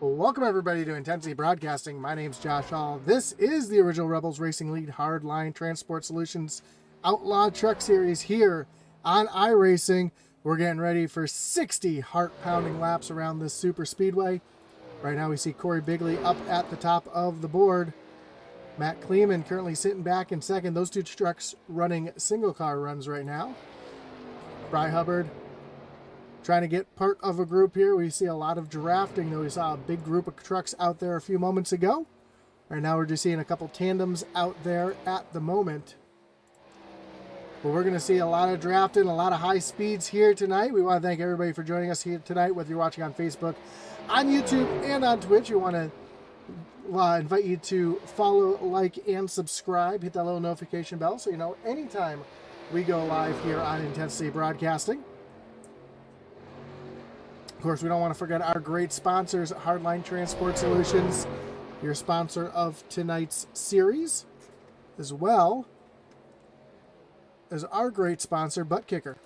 Welcome everybody to Intensity Broadcasting. My name's Josh Hall. This is the original Rebels Racing League Hardline Transport Solutions Outlaw Truck Series here on iRacing. We're getting ready for 60 heart-pounding laps around this super speedway. Right now we see Corey Bigley up at the top of the board. Matt Kleeman currently sitting back in second. Those two trucks running single car runs right now. Fry Hubbard trying to get part of a group here. We see a lot of drafting, though. We saw a big group of trucks out there a few moments ago. Right now we're just seeing a couple tandems out there at the moment. But we're going to see a lot of drafting, a lot of high speeds here tonight. We want to thank everybody for joining us here tonight, whether you're watching on Facebook, on YouTube, and on Twitch. We want to invite you to follow, like, and subscribe. Hit that little notification bell so you know anytime we go live here on Intensity Broadcasting. Of course, we don't want to forget our great sponsors, Hardline Transport Solutions, your sponsor of tonight's series, as well as our great sponsor, Butt Kicker.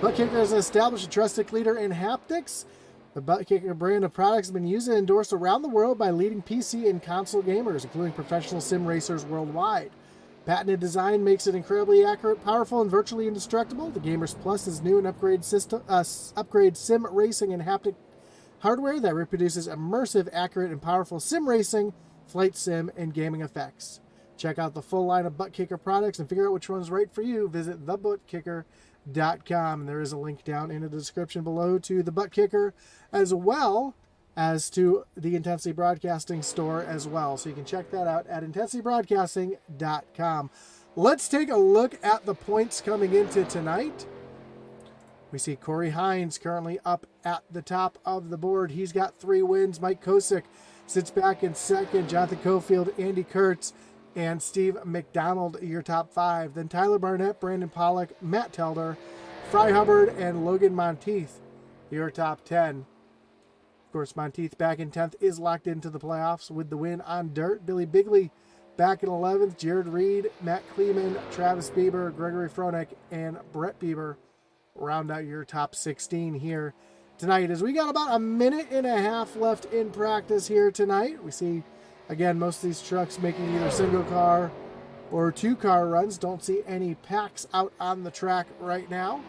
Butt Kicker is an established and trusted leader in haptics. The Butt Kicker brand of products has been used and endorsed around the world by leading PC and console gamers, including professional sim racers worldwide. Patented design makes it incredibly accurate, powerful, and virtually indestructible. The Gamers Plus is new and upgrade sim racing and haptic hardware that reproduces immersive, accurate, and powerful sim racing, flight sim, and gaming effects. Check out the full line of Butt Kicker products and figure out which one's right for you. Visit thebuttkicker.com. And there is a link down in the description below to the Butt Kicker, as well as to the Intensity Broadcasting store as well. So you can check that out at intensitybroadcasting.com. Let's take a look at the points coming into tonight. We see Corey Hines currently up at the top of the board. He's got 3 wins. Mike Kosick sits back in second. Jonathan Cofield, Andy Kurtz, and Steve McDonald, your top 5. Then Tyler Barnett, Brandon Pollock, Matt Telder, Fry Hubbard, and Logan Monteith, your top 10. Of course, Monteith back in 10th is locked into the playoffs with the win on dirt. Billy Bigley back in 11th. Jared Reed, Matt Kleeman, Travis Bieber, Gregory Fronek, and Brett Bieber round out your top 16 here tonight. As we got about a minute and a half left in practice here tonight. We see, again, most of these trucks making either single car or 2-car runs. Don't see any packs out on the track right now.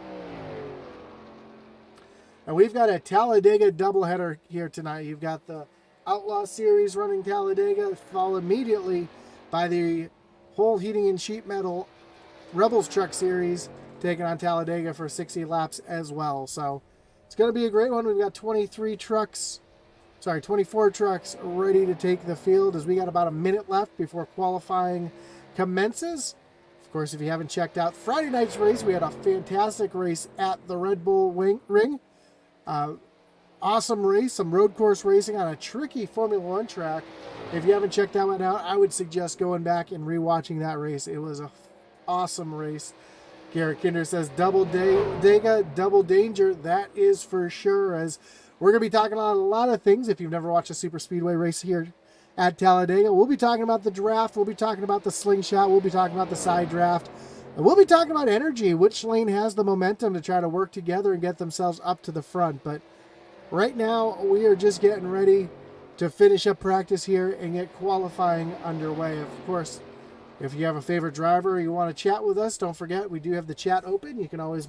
And we've got a Talladega doubleheader here tonight. You've got the Outlaw Series running Talladega, followed immediately by the whole heating and sheet metal Rebels Truck Series, taking on Talladega for 60 laps as well. So it's going to be a great one. We've got 24 trucks ready to take the field, as we got about a minute left before qualifying commences. Of course, if you haven't checked out Friday night's race, we had a fantastic race at the Red Bull Ring. Awesome race, some road course racing on a tricky Formula 1 track. If you haven't checked that one out, I would suggest going back and rewatching that race. It was an awesome race. Garrett Kinder says double Dega, double danger. That is for sure, as we're going to be talking about a lot of things. If you've never watched a super speedway race here at Talladega, we'll be talking about the draft. We'll be talking about the slingshot. We'll be talking about the side draft. And we'll be talking about energy, which lane has the momentum to try to work together and get themselves up to the front. But right now, we are just getting ready to finish up practice here and get qualifying underway. Of course, if you have a favorite driver or you want to chat with us, don't forget, we do have the chat open. You can always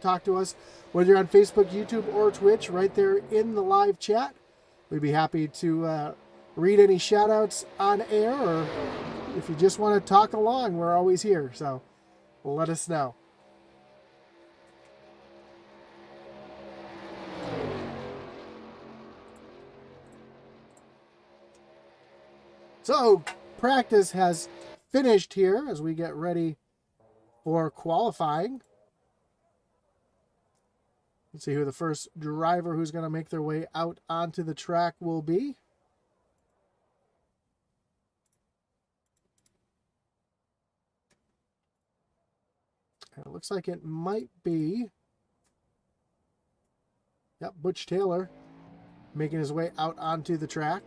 talk to us, whether you're on Facebook, YouTube, or Twitch, right there in the live chat. We'd be happy to read any shout-outs on air, or if you just want to talk along, we're always here. So let us know. So practice has finished here as we get ready for qualifying. Let's see who the first driver who's going to make their way out onto the track will be. It looks like it might be, Butch Taylor making his way out onto the track.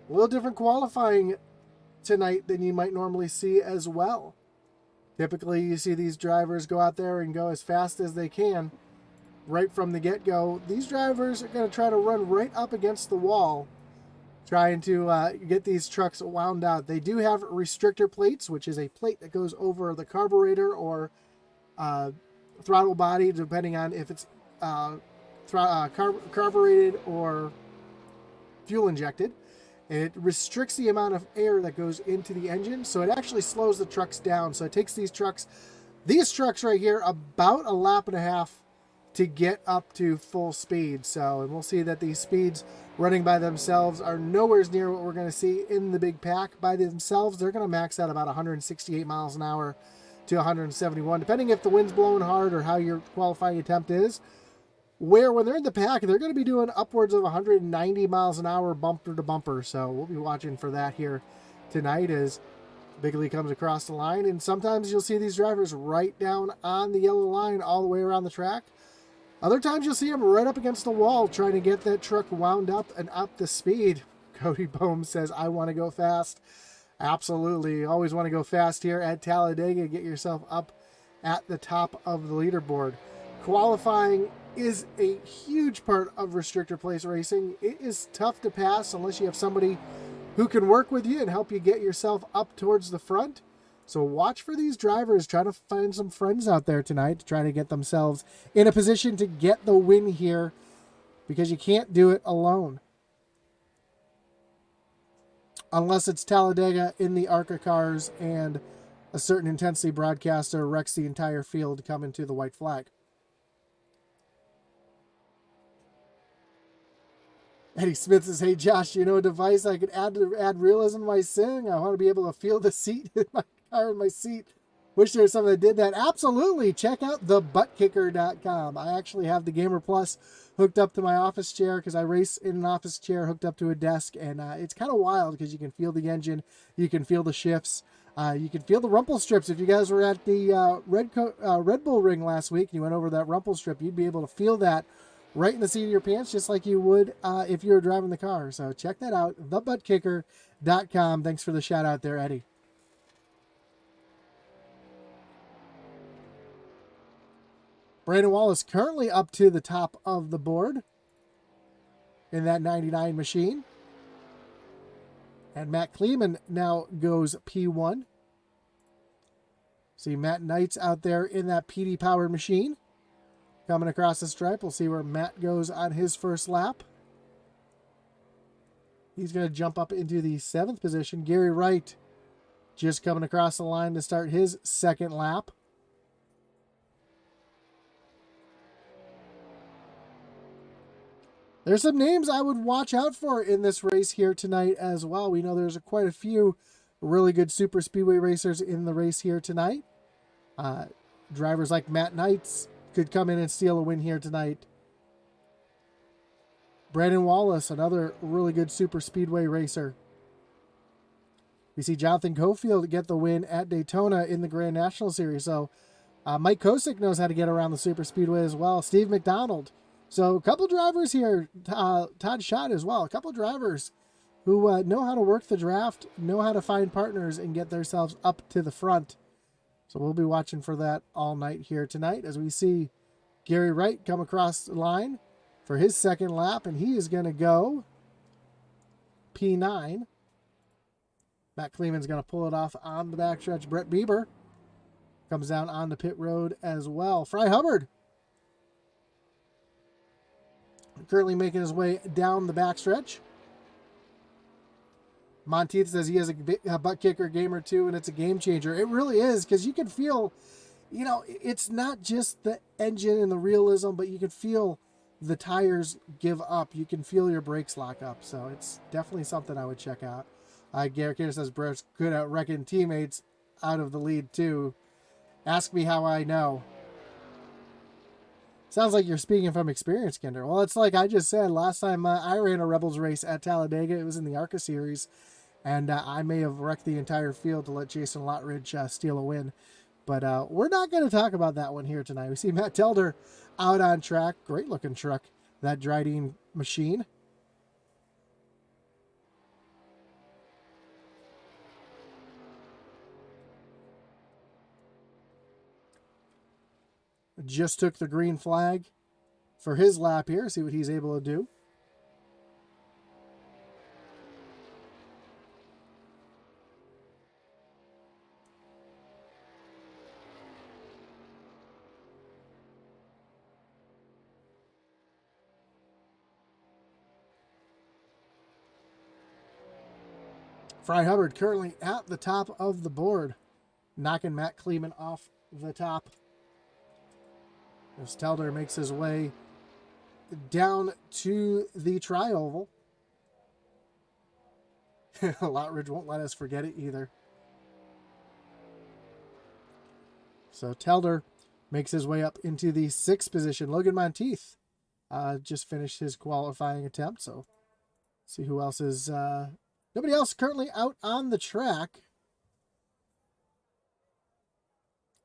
A little different qualifying tonight than you might normally see as well. Typically, you see these drivers go out there and go as fast as they can. right from the get-go. These drivers are going to try to run right up against the wall, trying to get these trucks wound out. They do have restrictor plates, which is a plate that goes over the carburetor or throttle body, depending on if it's carbureted or fuel injected. And it restricts the amount of air that goes into the engine, so it actually slows the trucks down. So it takes these trucks right here, about a lap and a half to get up to full speed. So, and we'll see that these speeds running by themselves are nowhere near what we're going to see in the big pack. By themselves, they're going to max out about 168 miles an hour to 171, depending if the wind's blowing hard or how your qualifying attempt is. Where when they're in the pack, they're going to be doing upwards of 190 miles an hour bumper to bumper. So we'll be watching for that here tonight as Bigley comes across the line. And sometimes you'll see these drivers right down on the yellow line all the way around the track. Other times you'll see them right up against the wall trying to get that truck wound up and up the speed. Cody Bohm says, I want to go fast. Absolutely. You always want to go fast here at Talladega. Get yourself up at the top of the leaderboard. Qualifying is a huge part of restrictor place racing. It is tough to pass unless you have somebody who can work with you and help you get yourself up towards the front. So watch for these drivers trying to find some friends out there tonight to try to get themselves in a position to get the win here, because you can't do it alone. Unless it's Talladega in the ARCA cars and a certain intensity broadcaster wrecks the entire field to come into the white flag. Eddie Smith says, hey, Josh, you know a device I could add to add realism to my sing? I want to be able to feel the seat in my car in my seat. Wish there was something that did that. Absolutely. Check out thebuttkicker.com. I actually have the Gamer Plus hooked up to my office chair because I race in an office chair hooked up to a desk. And it's kind of wild because you can feel the engine. You can feel the shifts. You can feel the rumple strips. If you guys were at the Red Bull ring last week and you went over that rumple strip, you'd be able to feel that right in the seat of your pants, just like you would if you were driving the car. So check that out, thebuttkicker.com. Thanks for the shout out there, Eddie. Brandon Wallace currently up to the top of the board in that 99 machine. And Matt Kleeman now goes P1. See Matt Knight's out there in that PD powered machine. Coming across the stripe, we'll see where Matt goes on his first lap. He's going to jump up into the 7th position. Gary Wright just coming across the line to start his second lap. There's some names I would watch out for in this race here tonight as well. We know there's quite a few really good super speedway racers in the race here tonight. Drivers like Matt Knights could come in and steal a win here tonight. Brandon Wallace, another really good super speedway racer. We see Jonathan Cofield get the win at Daytona in the Grand National Series. So Mike Kosick knows how to get around the super speedway as well. Steve McDonald. So a couple drivers here. Todd Schott as well. A couple drivers who know how to work the draft, know how to find partners and get themselves up to the front. So we'll be watching for that all night here tonight as we see Gary Wright come across the line for his second lap, and he is going to go P9. Matt Kleeman's going to pull it off on the backstretch. Brett Bieber comes down on the pit road as well. Fry Hubbard currently making his way down the backstretch. Monteith says he has a butt kicker game or two, and it's a game changer. It really is, because you can feel, you know, it's not just the engine and the realism, but you can feel the tires give up. You can feel your brakes lock up. So it's definitely something I would check out. Garrett Kater says Brett's good at wrecking teammates out of the lead too. Ask me how I know. Sounds like you're speaking from experience, Kinder. Well, it's like I just said, last time I ran a Rebels race at Talladega, it was in the ARCA series, and I may have wrecked the entire field to let Jason Lotridge steal a win. But we're not going to talk about that one here tonight. We see Matt Telder out on track. Great looking truck, that Dryden machine. Just took the green flag for his lap here, see what he's able to do. Fry Hubbard currently at the top of the board, knocking Matt Kleeman off the top. As Telder makes his way down to the tri-oval. Lottridge won't let us forget it either. So Telder makes his way up into the 6th position. Logan Monteith just finished his qualifying attempt, so see who else is... nobody else currently out on the track.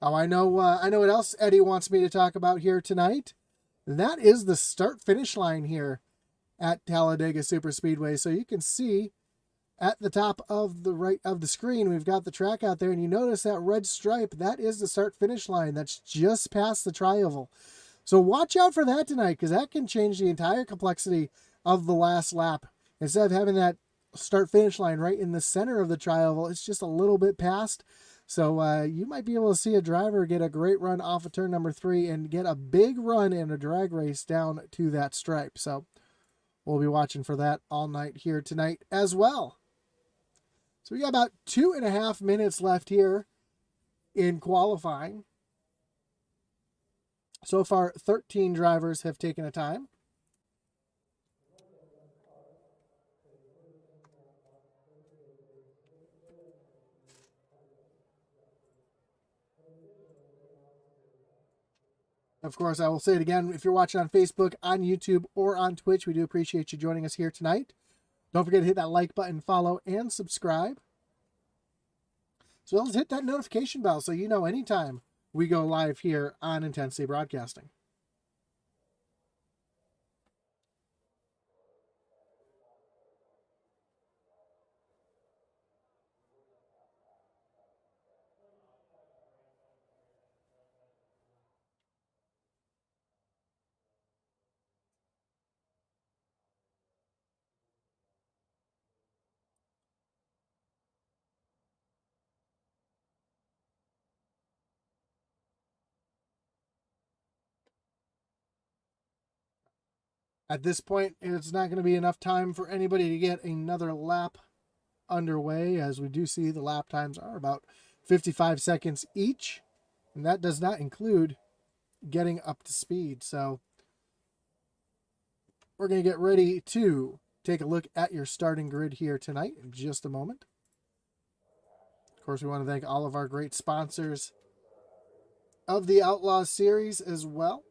Oh, I know what else Eddie wants me to talk about here tonight. And that is the start-finish line here at Talladega Superspeedway. So you can see at the top of the right of the screen, we've got the track out there, and you notice that red stripe. That is the start-finish line. That's just past the tri-oval. So watch out for that tonight, because that can change the entire complexity of the last lap. Instead of having that start-finish line right in the center of the tri-oval, it's just a little bit past. So you might be able to see a driver get a great run off of turn number 3 and get a big run in a drag race down to that stripe. So we'll be watching for that all night here tonight as well. So we got about 2.5 minutes left here in qualifying. So far, 13 drivers have taken a time. Of course, I will say it again, if you're watching on Facebook, on YouTube, or on Twitch, we do appreciate you joining us here tonight. Don't forget to hit that like button, follow, and subscribe. So let's hit that notification bell so you know anytime we go live here on Intensity Broadcasting. At this point, it's not going to be enough time for anybody to get another lap underway, as we do see the lap times are about 55 seconds each, and that does not include getting up to speed. So we're going to get ready to take a look at your starting grid here tonight in just a moment. Of course, we want to thank all of our great sponsors of the Outlaw series as well.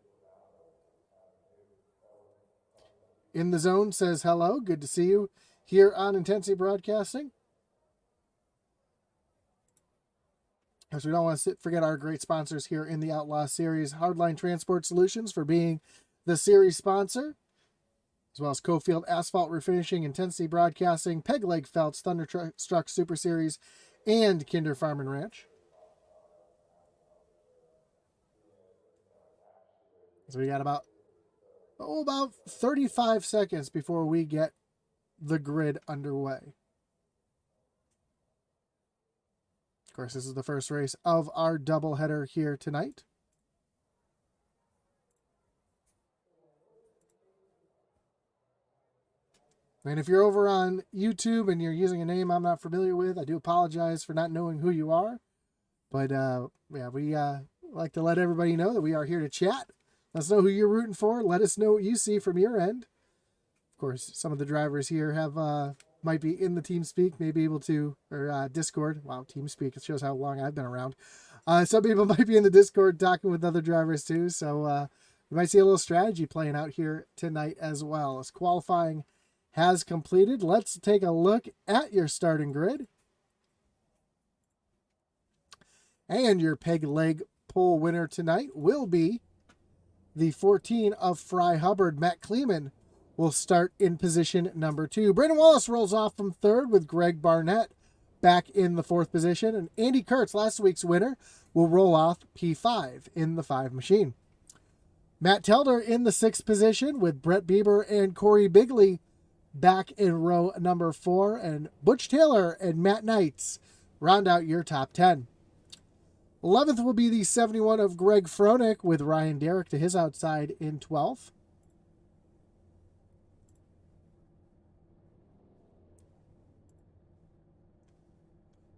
In the Zone says hello. Good to see you here on Intensity Broadcasting. Because we don't want to forget our great sponsors here in the Outlaw series. Hardline Transport Solutions for being the series sponsor, as well as Cofield Asphalt Refinishing, Intensity Broadcasting, Peg Leg Felts, Thunderstruck Super Series, and Kinderfarming Ranch. So we got about 35 seconds before we get the grid underway. Of course, this is the first race of our doubleheader here tonight. And if you're over on YouTube and you're using a name I'm not familiar with, I do apologize for not knowing who you are. But yeah, we like to let everybody know that we are here to chat. Let us know who you're rooting for. Let us know what you see from your end. Of course, some of the drivers here have might be in the TeamSpeak, may be able to, or Discord. Wow, TeamSpeak, it shows how long I've been around. Some people might be in the Discord talking with other drivers too, so we might see a little strategy playing out here tonight as well. As qualifying has completed, let's take a look at your starting grid. And your peg leg pole winner tonight will be the 14 of Fry Hubbard. Matt Kleeman will start in position number 2. Brandon Wallace rolls off from 3rd with Greg Barnett back in the 4th position. And Andy Kurtz, last week's winner, will roll off P5 in the 5 machine. Matt Telder in the 6th position with Brett Bieber and Corey Bigley back in row number 4. And Butch Taylor and Matt Knights round out your top 10. 11th will be the 71 of Greg Froelich with Ryan Derrick to his outside in 12th.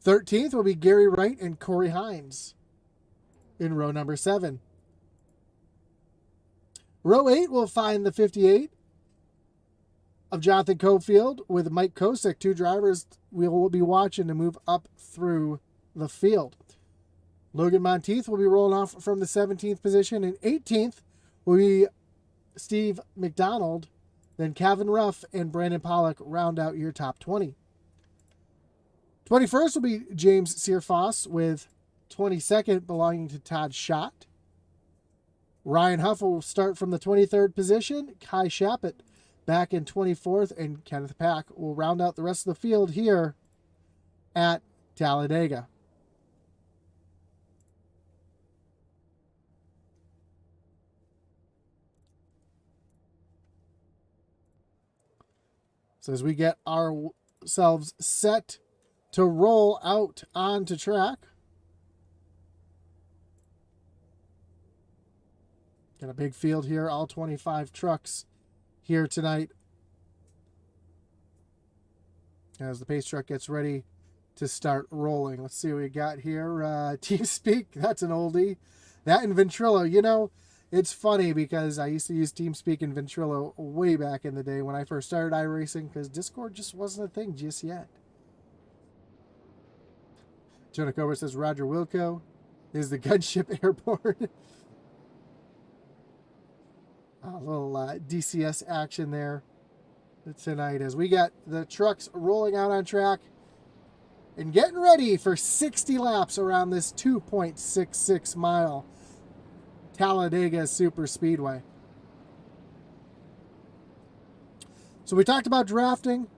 13th will be Gary Wright and Corey Hines in row number 7. Row 8 will find the 58 of Jonathan Cofield with Mike Kosick, 2 drivers we will be watching to move up through the field. Logan Monteith will be rolling off from the 17th position, and 18th will be Steve McDonald. Then Kevin Ruff and Brandon Pollock round out your top 20. 21st will be James Searfoss with 22nd belonging to Todd Schott. Ryan Huff will start from the 23rd position. Kai Shappett back in 24th, and Kenneth Pack will round out the rest of the field here at Talladega. So as we get ourselves set to roll out onto track, got a big field here, all 25 trucks here tonight. As the pace truck gets ready to start rolling. Let's see what we got here. TeamSpeak, that's an oldie. That and Ventrilo. You know, it's funny because I used to use TeamSpeak and Ventrilo way back in the day when I first started iRacing, because Discord just wasn't a thing just yet. Jonah Cobra says Roger Wilco is the gunship airborne. A little DCS action there tonight as we got the trucks rolling out on track and getting ready for 60 laps around this 2.66 mile Talladega Superspeedway. So we talked about drafting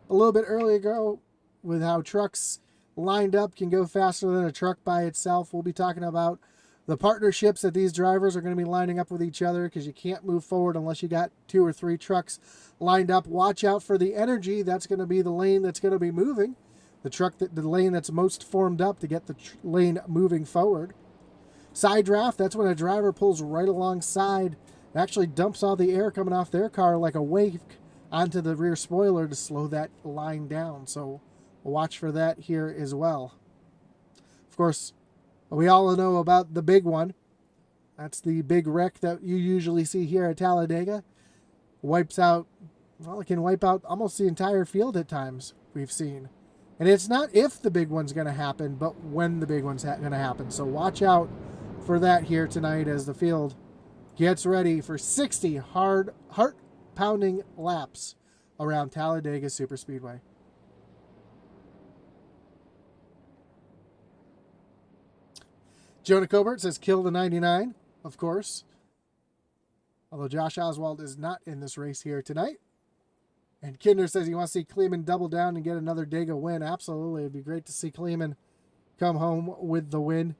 a little bit earlier ago with how trucks lined up can go faster than a truck by itself. We'll be talking about the partnerships that these drivers are going to be lining up with each other, because you can't move forward unless you got 2 or 3 trucks lined up. Watch out for the energy. That's going to be the lane that's going to be moving. The lane that's most formed up to get the lane moving forward. Side draft, that's when a driver pulls right alongside and actually dumps all the air coming off their car like a wake onto the rear spoiler to slow that line down. So watch for that here as well. Of course, we all know about the big one. That's the big wreck that you usually see here at Talladega. Wipes out, well, it can wipe out almost the entire field at times, we've seen. And it's not if the big one's going to happen, but when the big one's going to happen. So watch out for that here tonight as the field gets ready for 60 heart-pounding laps around Talladega Superspeedway. Jonah Cobert says kill the 99, of course. Although Josh Oswald is not in this race here tonight. And Kinder says he wants to see Kleeman double down and get another Dega win. Absolutely. It'd be great to see Kleeman come home with the win.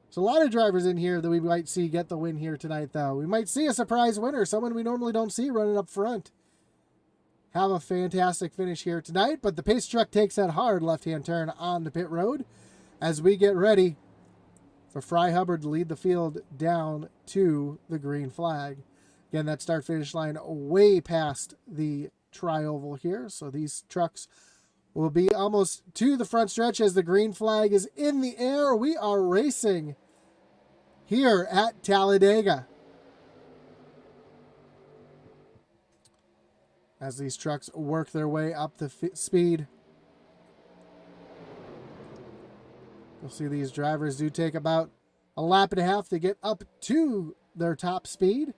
So a lot of drivers in here that we might see get the win here tonight, though. We might see a surprise winner, someone we normally don't see running up front. Have a fantastic finish here tonight, but the pace truck takes that hard left-hand turn on the pit road as we get ready for Fry Hubbard to lead the field down to the green flag. Again, that start-finish line way past the tri-oval here, so these trucks will be almost to the front stretch as the green flag is in the air. We are racing here at Talladega as these trucks work their way up the speed. You'll see these drivers do take about a lap and a half to get up to their top speed.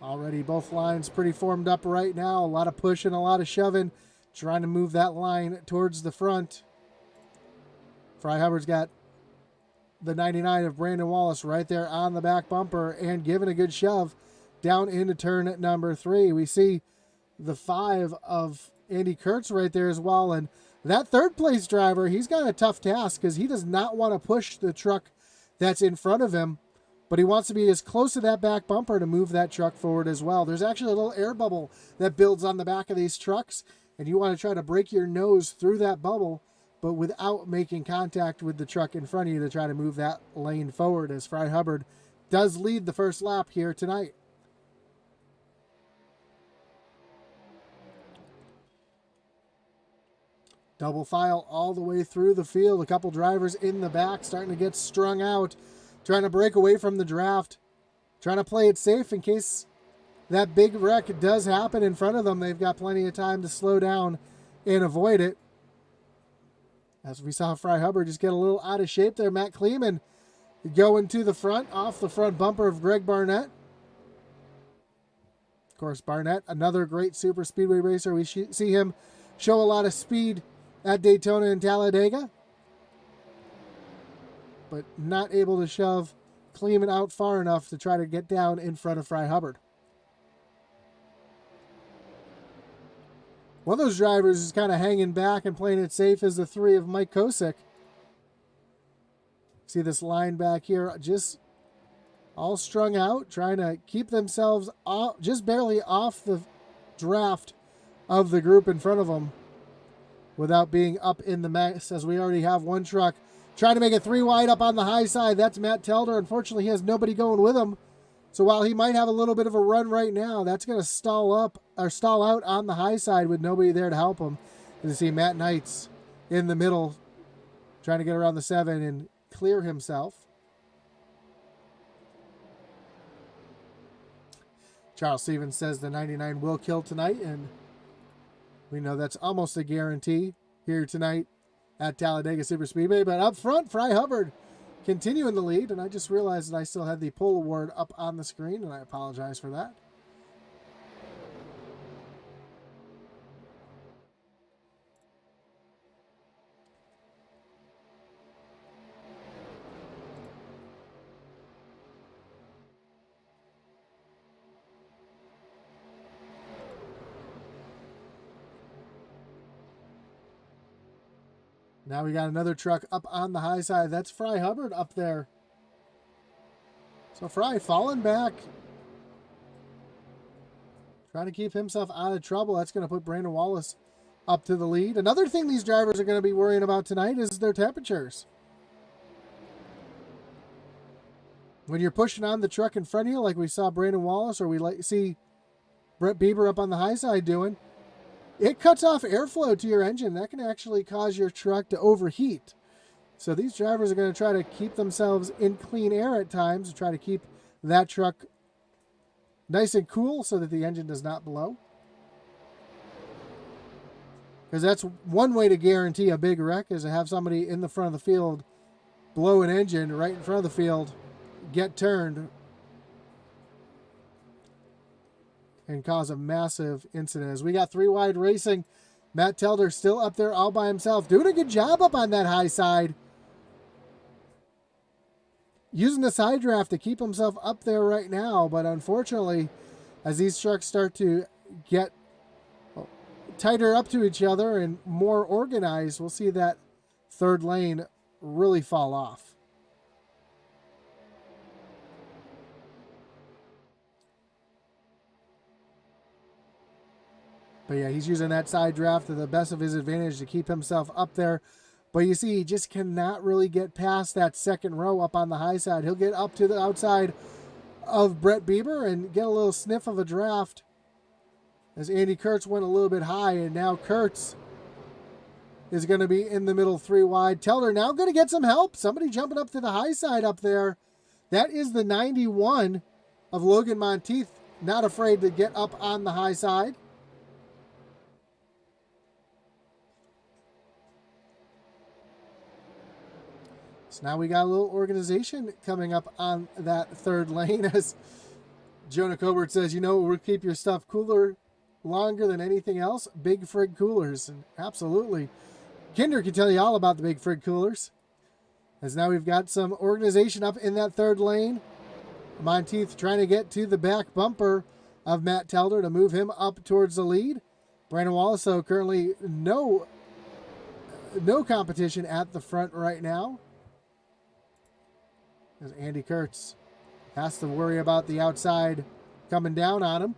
Already both lines pretty formed up right now. A lot of pushing, a lot of shoving, trying to move that line towards the front. Fry Hubbard's got the 99 of Brandon Wallace right there on the back bumper and giving a good shove down into turn number 3. We see the 5 of Andy Kurtz right there as well. And that third place driver, he's got a tough task because he does not want to push the truck that's in front of him but he wants to be as close to that back bumper to move that truck forward as well. There's actually a little air bubble that builds on the back of these trucks, and you want to try to break your nose through that bubble, but without making contact with the truck in front of you to try to move that lane forward, as Fry Hubbard does lead the first lap here tonight. Double file all the way through the field. A couple drivers in the back starting to get strung out, trying to break away from the draft, trying to play it safe in case that big wreck does happen in front of them. They've got plenty of time to slow down and avoid it. As we saw Fry Hubbard just get a little out of shape there. Matt Kleeman going to the front, off the front bumper of Greg Barnett. Of course, Barnett, another great super speedway racer. We see him show a lot of speed at Daytona and Talladega, but not able to shove Kleeman out far enough to try to get down in front of Fry Hubbard. One of those drivers is kind of hanging back and playing it safe is the 3 of Mike Kosick. See this line back here, just all strung out, trying to keep themselves off, just barely off the draft of the group in front of them without being up in the mess, as we already have one truck trying to make it 3 wide up on the high side. That's Matt Telder. Unfortunately, he has nobody going with him. So while he might have a little bit of a run right now, that's going to stall up or stall out on the high side with nobody there to help him. And you see Matt Knights in the middle trying to get around the 7 and clear himself. Charles Stevens says the 99 will kill tonight, and we know that's almost a guarantee here tonight at Talladega Superspeedway. But up front, Fry Hubbard continuing the lead, and I just realized that I still had the pole award up on the screen, and I apologize for that. Now we got another truck up on the high side. That's Fry Hubbard up there. So Fry falling back, trying to keep himself out of trouble. That's going to put Brandon Wallace up to the lead. Another thing these drivers are going to be worrying about tonight is their temperatures. When you're pushing on the truck in front of you, like we saw Brandon Wallace or we see Brett Bieber up on the high side doing, it cuts off airflow to your engine. That can actually cause your truck to overheat. So these drivers are going to try to keep themselves in clean air at times to try to keep that truck nice and cool so that the engine does not blow. Because that's one way to guarantee a big wreck, is to have somebody in the front of the field blow an engine right in front of the field, get turned, and cause a massive incident. As we got 3 wide racing, Matt Telder still up there all by himself, doing a good job up on that high side, using the side draft to keep himself up there right now. But unfortunately, as these trucks start to get tighter up to each other and more organized, we'll see that third lane really fall off. But yeah, he's using that side draft to the best of his advantage to keep himself up there. But you see, he just cannot really get past that second row up on the high side. He'll get up to the outside of Brett Bieber and get a little sniff of a draft as Andy Kurtz went a little bit high, and now Kurtz is going to be in the middle 3 wide. Telder now going to get some help. Somebody jumping up to the high side up there. That is the 91 of Logan Monteith, not afraid to get up on the high side. So now we got a little organization coming up on that third lane, as Jonah Cobert says, you know, we'll keep your stuff cooler longer than anything else. Big Frig coolers. And absolutely. Kinder can tell you all about the Big Frig coolers. As now we've got some organization up in that third lane. Monteith trying to get to the back bumper of Matt Telder to move him up towards the lead. Brandon Wallace, so currently no competition at the front right now. As Andy Kurtz Has to worry about the outside coming down on him.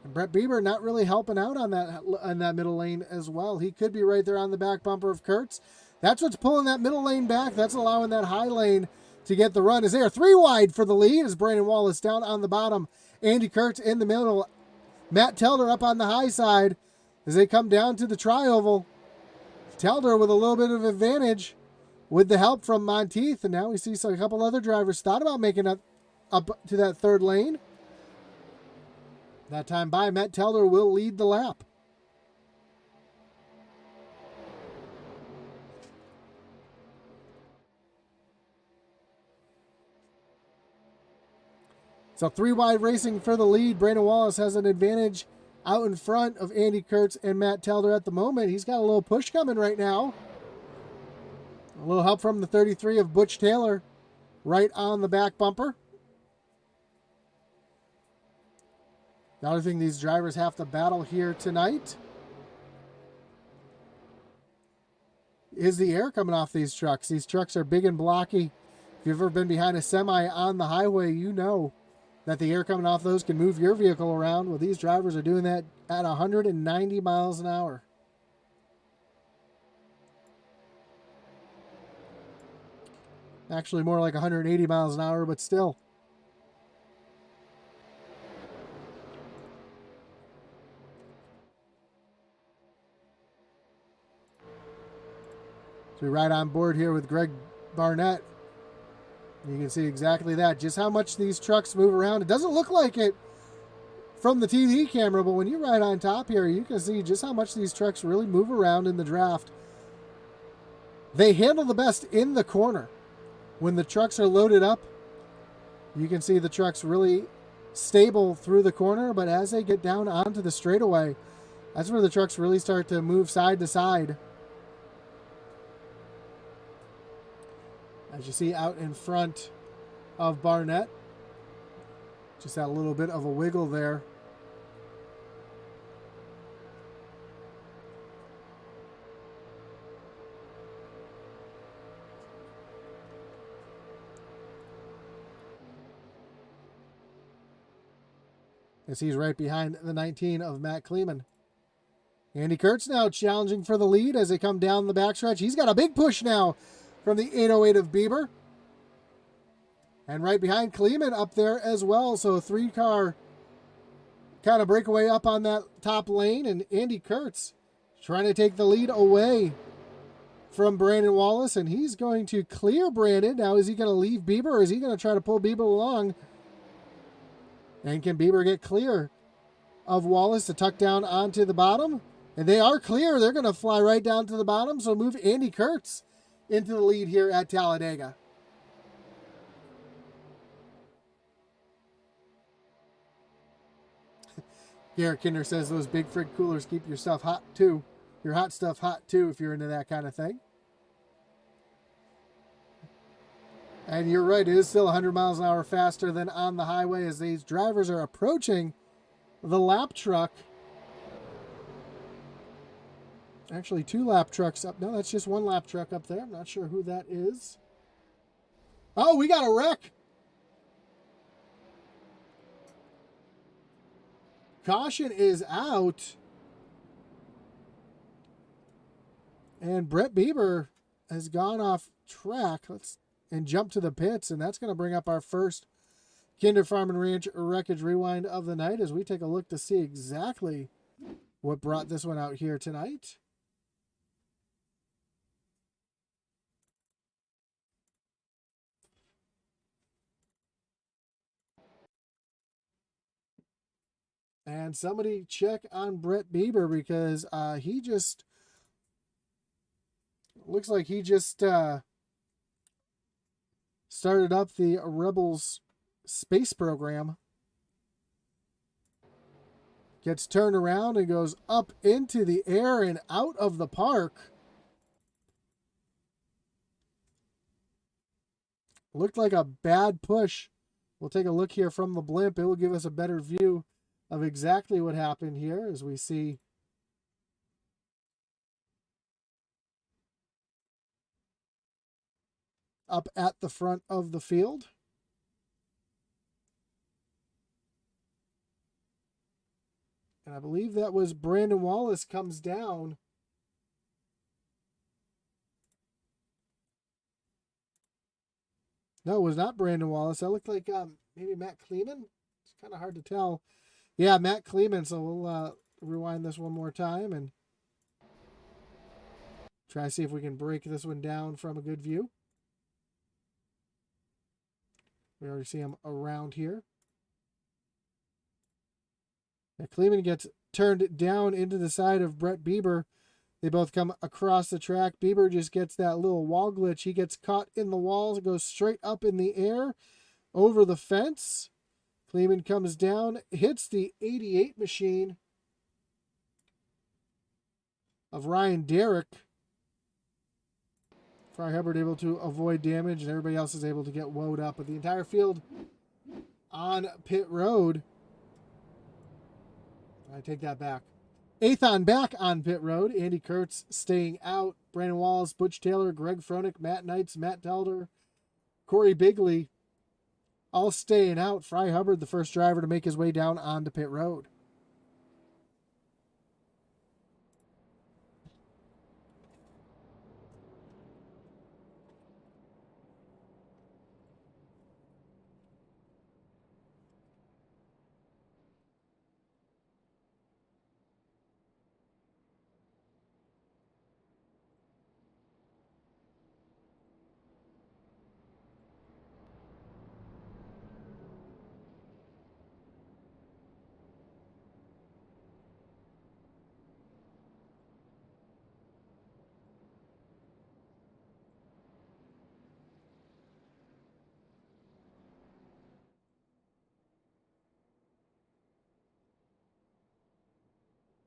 And Brett Bieber not really helping out on that middle lane as well. He could be right there on the back bumper of Kurtz. That's what's pulling that middle lane back. That's allowing that high lane to get the run. Is there 3 wide for the lead as Brandon Wallace down on the bottom. Andy Kurtz in the middle. Matt Telder up on the high side as they come down to the tri-oval. Telder with a little bit of advantage with the help from Monteith. And now we see a couple other drivers thought about making up to that third lane. That time by, Matt Telder will lead the lap. So 3 wide racing for the lead. Brandon Wallace has an advantage out in front of Andy Kurtz and Matt Telder at the moment. He's got a little push coming right now. A little help from the 33 of Butch Taylor right on the back bumper. The other thing these drivers have to battle here tonight is the air coming off these trucks. These trucks are big and blocky. If you've ever been behind a semi on the highway, you know that the air coming off those can move your vehicle around. Well, these drivers are doing that at 190 miles an hour. Actually, more like 180 miles an hour, but still. So we ride on board here with Greg Barnett. You can see exactly that, just how much these trucks move around. It doesn't look like it from the TV camera, but when you ride on top here, you can see just how much these trucks really move around in the draft. They handle the best in the corner. When the trucks are loaded up, you can see the trucks really stable through the corner, but as they get down onto the straightaway, that's where the trucks really start to move side to side. As you see out in front of Barnett, just that little bit of a wiggle there. As he's right behind the 19 of Matt Kleeman. Andy Kurtz now challenging for the lead as they come down the backstretch. He's got a big push now from the 808 of Bieber. And right behind Kleeman up there as well. So a 3-car kind of breakaway up on that top lane. And Andy Kurtz trying to take the lead away from Brandon Wallace. And he's going to clear Brandon. Now is he going to leave Bieber or is he going to try to pull Bieber along? And can Bieber get clear of Wallace to tuck down onto the bottom? And they are clear. They're going to fly right down to the bottom. So move Andy Kurtz into the lead here at Talladega. Garrett Kinder says those big frig coolers keep your stuff hot too. Your hot stuff hot too if you're into that kind of thing. And you're right, it is still 100 miles an hour faster than on the highway as these drivers are approaching the lap truck. Actually, 2 lap trucks up. No, that's just 1 lap truck up there. I'm not sure who that is. Oh, we got a wreck. Caution is out. And Brett Bieber has gone off track. And jump to the pits, and that's going to bring up our first Kinderfarming Ranch Wreckage Rewind of the night as we take a look to see exactly what brought this one out here tonight. And somebody check on Brett Bieber because he just looks like he just started up the Rebels space program. Gets turned around and goes up into the air and out of the park. Looked like a bad push. We'll take a look here from the blimp. It will give us a better view of exactly what happened here as we see up at the front of the field. And I believe that was Brandon Wallace comes down. No, it was not Brandon Wallace. That looked like maybe Matt Kleeman. It's kind of hard to tell. Yeah, Matt Kleeman. So we'll rewind this one more time and try to see if we can break this one down from a good view. We already see him around here. Now, Kleeman gets turned down into the side of Brett Bieber. They both come across the track. Bieber just gets that little wall glitch. He gets caught in the walls, goes straight up in the air, over the fence. Kleeman comes down, hits the 88 machine of Ryan Derrick. Fry Hubbard able to avoid damage, and everybody else is able to get woed up. But the entire field on pit road. I take that back. Athon back on pit road. Andy Kurtz staying out. Brandon Wallace, Butch Taylor, Greg Froelich, Matt Knights, Matt Telder, Corey Bigley, all staying out. Fry Hubbard, the first driver to make his way down onto pit road.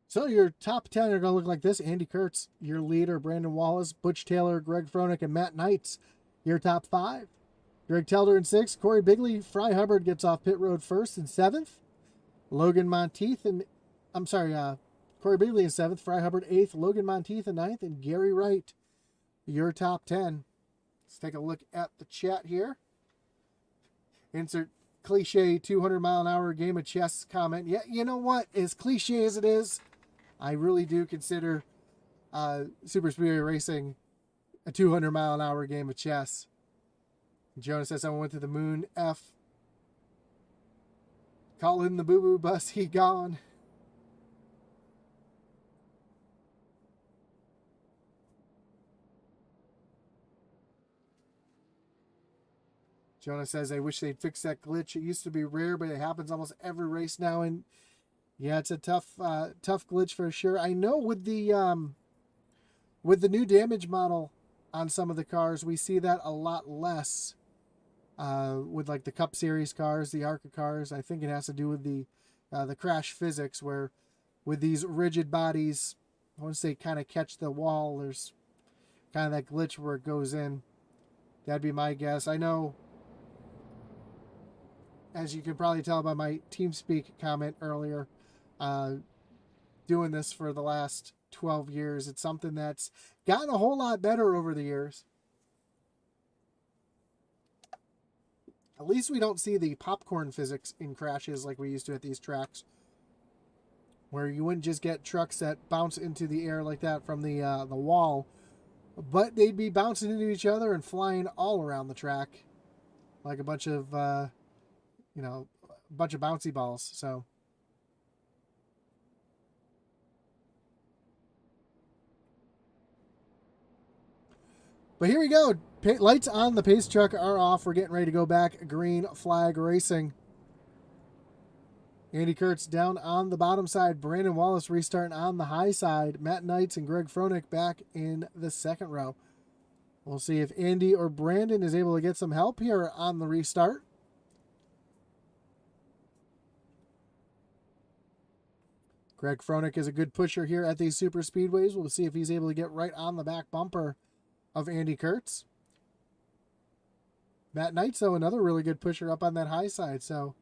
So your top 10 are going to look like this. Andy Kurtz, your leader. Brandon Wallace, Butch Taylor, Greg Froelich, and Matt Knights, your top 5. Greg Telder in 6th. Corey Bigley, Fry Hubbard gets off pit road 1st and 7th. Logan Monteith and, Corey Bigley in 7th. Fry Hubbard 8th. Logan Monteith in 9th. And Gary Wright, your top 10. Let's take a look at the chat here. Insert cliche 200-mile-an-hour game of chess comment. Yeah, you know what? As cliche as it is, I really do consider Super Speedway racing a 200-mile-an-hour game of chess. Jonah says, someone went to the moon. F. Call in the boo-boo bus. He gone. Jonah says, I wish they'd fix that glitch. It used to be rare, but it happens almost every race now. And yeah, it's a tough glitch for sure. I know with the new damage model on some of the cars, we see that a lot less. With like the Cup Series cars, the ARCA cars, I think it has to do with the crash physics, where with these rigid bodies, once they kind of catch the wall, there's kind of that glitch where it goes in. That'd be my guess. I know, as you can probably tell by my TeamSpeak comment earlier, doing this for the last 12 years, it's something that's gotten a whole lot better over the years. At least we don't see the popcorn physics in crashes like we used to at these tracks, where you wouldn't just get trucks that bounce into the air like that from the wall, but they'd be bouncing into each other and flying all around the track like a bunch of bouncy balls. So but here we go. Lights on, the pace truck are off. We're getting ready to go back. Green flag racing. Andy Kurtz down on the bottom side. Brandon Wallace restarting on the high side. Matt Knights and Greg Froelich back in the second row. We'll see if Andy or Brandon is able to get some help here on the restart. Greg Froelich is a good pusher here at these super speedways. We'll see if he's able to get right on the back bumper of Andy Kurtz. Matt Knights, though, another really good pusher up on that high side. So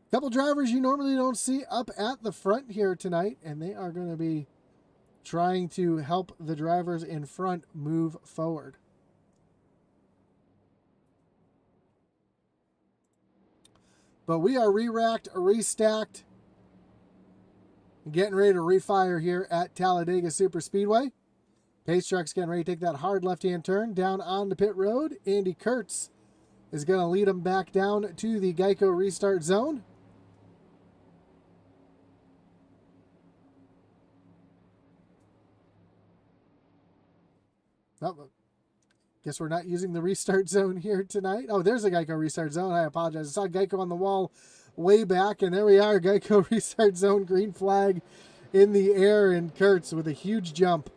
a couple drivers you normally don't see up at the front here tonight, and they are going to be trying to help the drivers in front move forward. But we are re-racked, restacked, Getting ready to refire here at Talladega Superspeedway. Pace truck's getting ready to take that hard left-hand turn down on the pit road. Andy Kurtz is going to lead them back down to the Geico Restart zone. Oh, guess we're not using the restart zone here tonight. Oh, there's a Geico Restart zone. I apologize. I saw Geico on the wall way back, and there we are, Geico Restart zone, green flag in the air, and Kurtz with a huge jump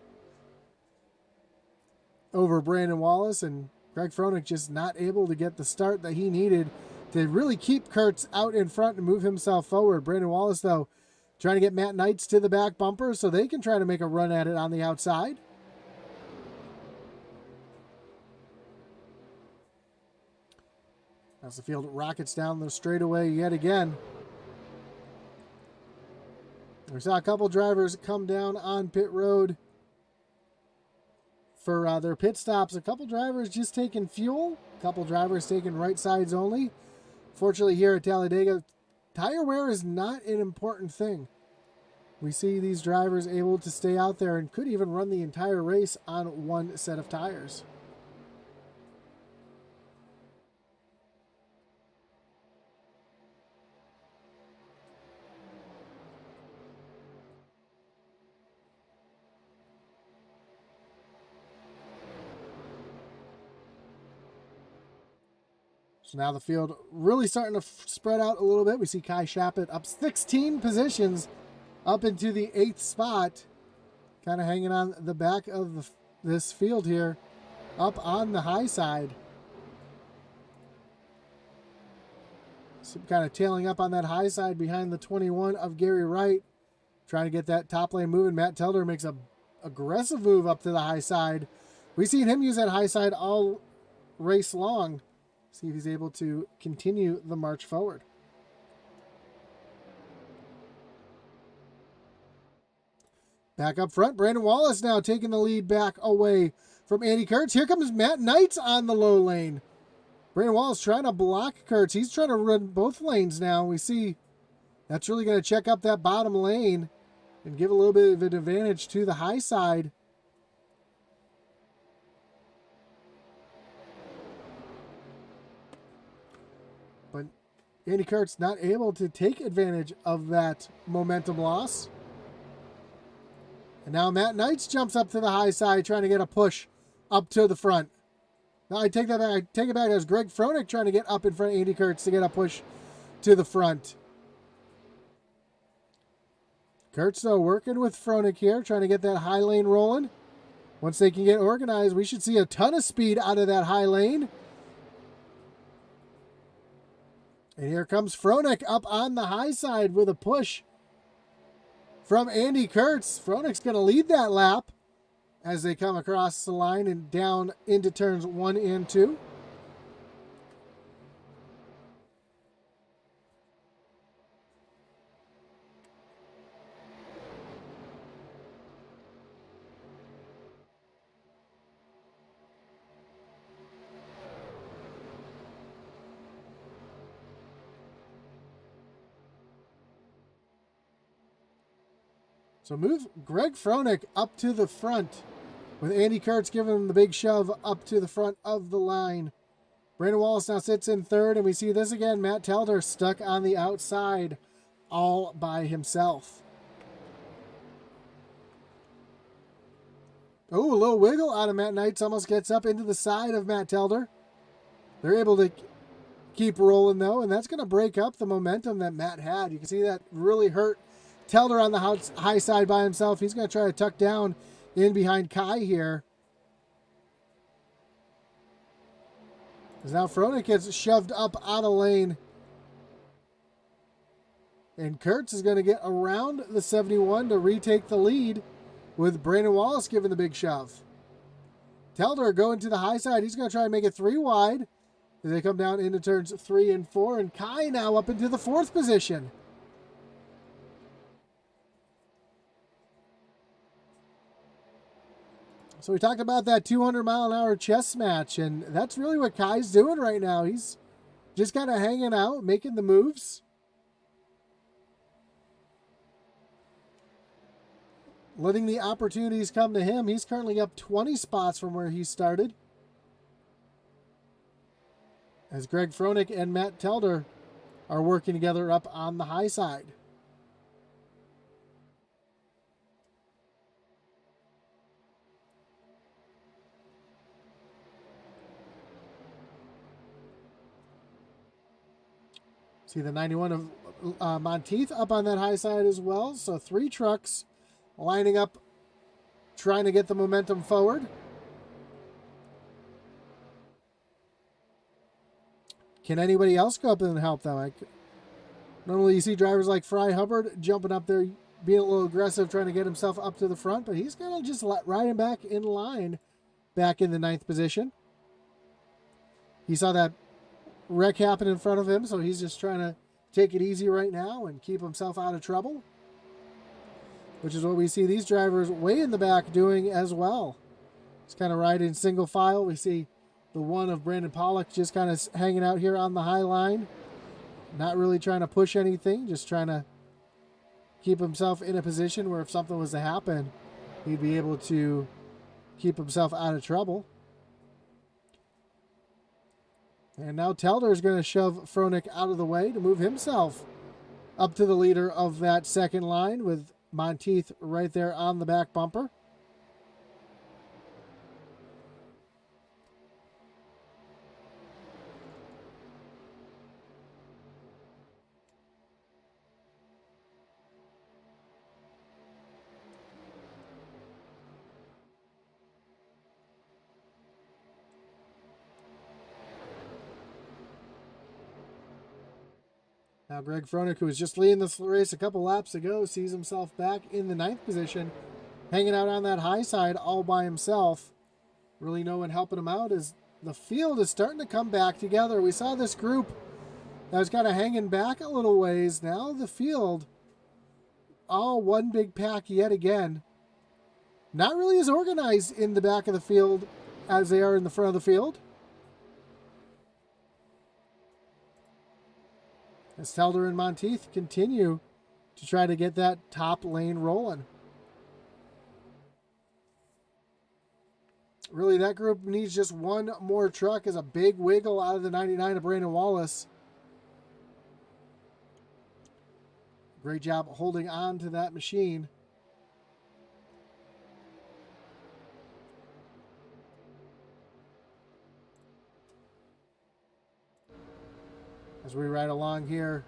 over Brandon Wallace, and Greg Froelich just not able to get the start that he needed to really keep Kurtz out in front and move himself forward. Brandon Wallace, though, trying to get Matt Knights to the back bumper so they can try to make a run at it on the outside. As the field rockets down the straightaway yet again. We saw a couple drivers come down on pit road for their pit stops. A couple drivers just taking fuel. A couple drivers taking right sides only. Fortunately here at Talladega, tire wear is not an important thing. We see these drivers able to stay out there and could even run the entire race on one set of tires. So now the field really starting to spread out a little bit. We see Kai Shappett up 16 positions up into the 8th spot. Kind of hanging on the back of this field here, up on the high side. So kind of tailing up on that high side behind the 21 of Gary Wright. Trying to get that top lane moving. Matt Telder makes a aggressive move up to the high side. We've seen him use that high side all race long. See if he's able to continue the march forward. Back up front, Brandon Wallace now taking the lead back away from Andy Kurtz. Here comes Matt Knights on the low lane. Brandon Wallace trying to block Kurtz. He's trying to run both lanes now. We see that's really going to check up that bottom lane and give a little bit of an advantage to the high side. But Andy Kurtz not able to take advantage of that momentum loss. And now Matt Knights jumps up to the high side trying to get a push up to the front. Now I take that back. I take it back as Greg Froelich trying to get up in front of Andy Kurtz to get a push to the front. Kurtz, though, working with Froelich here, trying to get that high lane rolling. Once they can get organized, we should see a ton of speed out of that high lane. And here comes Froelich up on the high side with a push from Andy Kurtz. Froenich's going to lead that lap as they come across the line and down into turns 1 and 2. So move Greg Froelich up to the front with Andy Kurtz giving him the big shove up to the front of the line. Brandon Wallace now sits in third, and we see this again. Matt Telder stuck on the outside all by himself. Oh, a little wiggle out of Matt Knights. Almost gets up into the side of Matt Telder. They're able to keep rolling, though, and that's going to break up the momentum that Matt had. You can see that really hurt Telder on the high side by himself. He's going to try to tuck down in behind Kai here. As now Froelich gets shoved up out of lane. And Kurtz is going to get around the 71 to retake the lead with Brandon Wallace giving the big shove. Telder going to the high side. He's going to try and make it 3 wide as they come down into turns 3 and 4. And Kai now up into the 4th position. So we talked about that 200-mile-an-hour chess match, and that's really what Kai's doing right now. He's just kind of hanging out, making the moves. letting the opportunities come to him. He's currently up 20 spots from where he started, as Greg Froelich and Matt Telder are working together up on the high side. See the 91 of Monteith up on that high side as well. So 3 trucks lining up, trying to get the momentum forward. Can anybody else go up and help them? Normally you see drivers like Fry Hubbard jumping up there, being a little aggressive, trying to get himself up to the front, but he's going to just ride him back in line, back in the 9th position. He saw that wreck happen in front of him, so he's just trying to take it easy right now and keep himself out of trouble, which is what we see these drivers way in the back doing as well. Just kind of riding single file. We see the one of Brandon Pollock just kind of hanging out here on the high line, not really trying to push anything, just trying to keep himself in a position where if something was to happen, he'd be able to keep himself out of trouble. And now Telder is going to shove Froelich out of the way to move himself up to the leader of that second line, with Monteith right there on the back bumper. Now Greg Froelich, who was just leading this race a couple laps ago, sees himself back in the 9th position, hanging out on that high side all by himself. Really no one helping him out as the field is starting to come back together. We saw this group that was kind of hanging back a little ways. Now the field, all one big pack yet again. Not really as organized in the back of the field as they are in the front of the field. As Telder and Monteith continue to try to get that top lane rolling. Really, that group needs just one more truck as a big wiggle out of the 99 of Brandon Wallace. Great job holding on to that machine. As we ride along here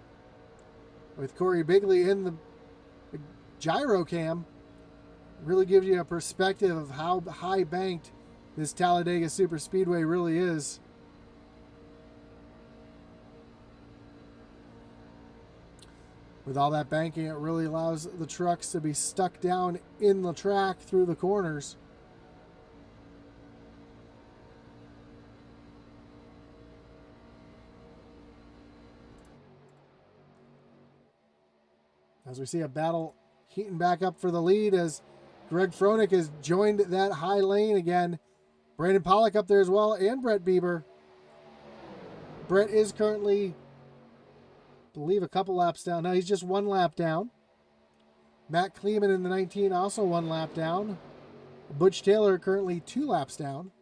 with Corey Bigley in the gyro cam, really gives you a perspective of how high banked this Talladega Superspeedway really is. With all that banking, it really allows the trucks to be stuck down in the track through the corners. As we see a battle heating back up for the lead as Greg Froelich has joined that high lane again. Brandon Pollock up there as well, and Brett Bieber. Brett is currently, I believe, a couple laps down. No, he's just 1 lap down. Matt Kleeman in the 19 also 1 lap down. Butch Taylor currently 2 laps down.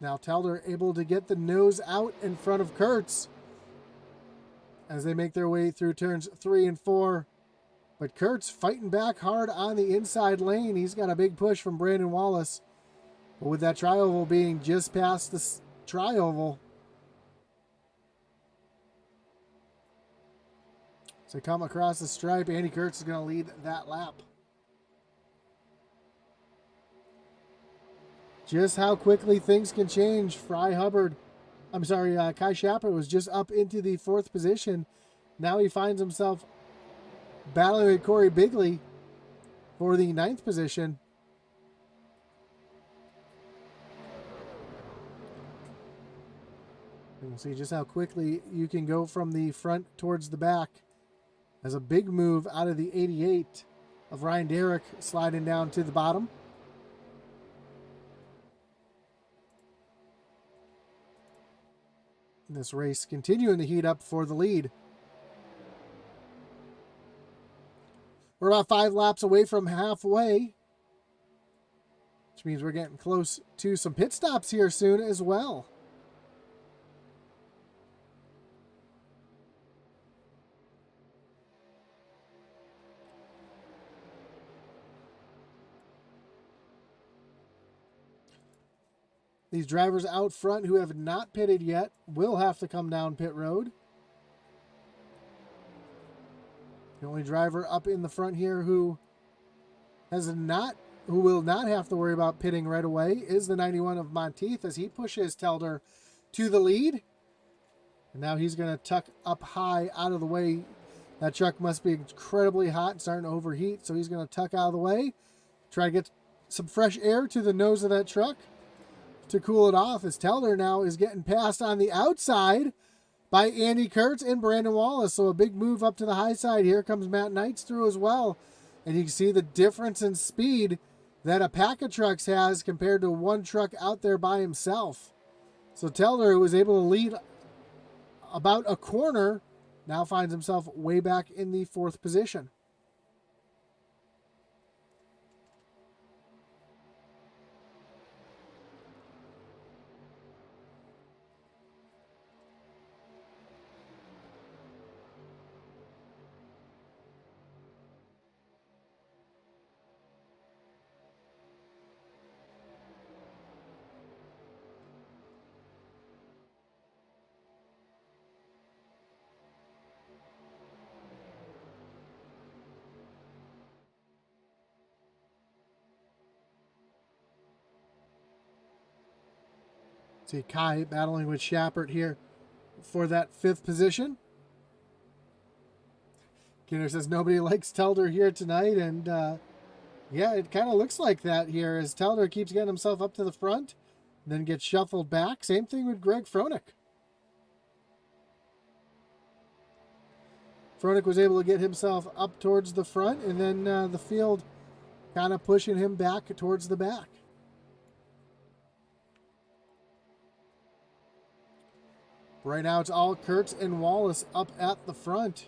Now Telder able to get the nose out in front of Kurtz as they make their way through turns 3 and 4. But Kurtz fighting back hard on the inside lane. He's got a big push from Brandon Wallace. But with that tri-oval being just past the tri-oval, so come across the stripe, Andy Kurtz is going to lead that lap. Just how quickly things can change. Kai Schapper was just up into the 4th position. Now he finds himself battling with Corey Bigley for the 9th position. And we'll see just how quickly you can go from the front towards the back, as a big move out of the 88 of Ryan Derrick sliding down to the bottom. This race continuing to heat up for the lead. We're about 5 laps away from halfway, which means we're getting close to some pit stops here soon as well. These drivers out front who have not pitted yet will have to come down pit road. The only driver up in the front here who will not have to worry about pitting right away is the 91 of Monteith as he pushes Telder to the lead. And now he's going to tuck up high out of the way. That truck must be incredibly hot and starting to overheat, so he's going to tuck out of the way, try to get some fresh air to the nose of that truck to cool it off, as Telder now is getting passed on the outside by Andy Kurtz and Brandon Wallace. So a big move up to the high side. Here comes Matt Knights through as well. And you can see the difference in speed that a pack of trucks has compared to one truck out there by himself. So Telder, who was able to lead about a corner, now finds himself way back in the 4th position. See Kai battling with Shappert here for that 5th position. Kinner says nobody likes Telder here tonight, and yeah, it kind of looks like that here as Telder keeps getting himself up to the front, then gets shuffled back. Same thing with Greg Froelich. Froelich was able to get himself up towards the front, and then the field kind of pushing him back towards the back. Right now it's all Kurtz and Wallace up at the front.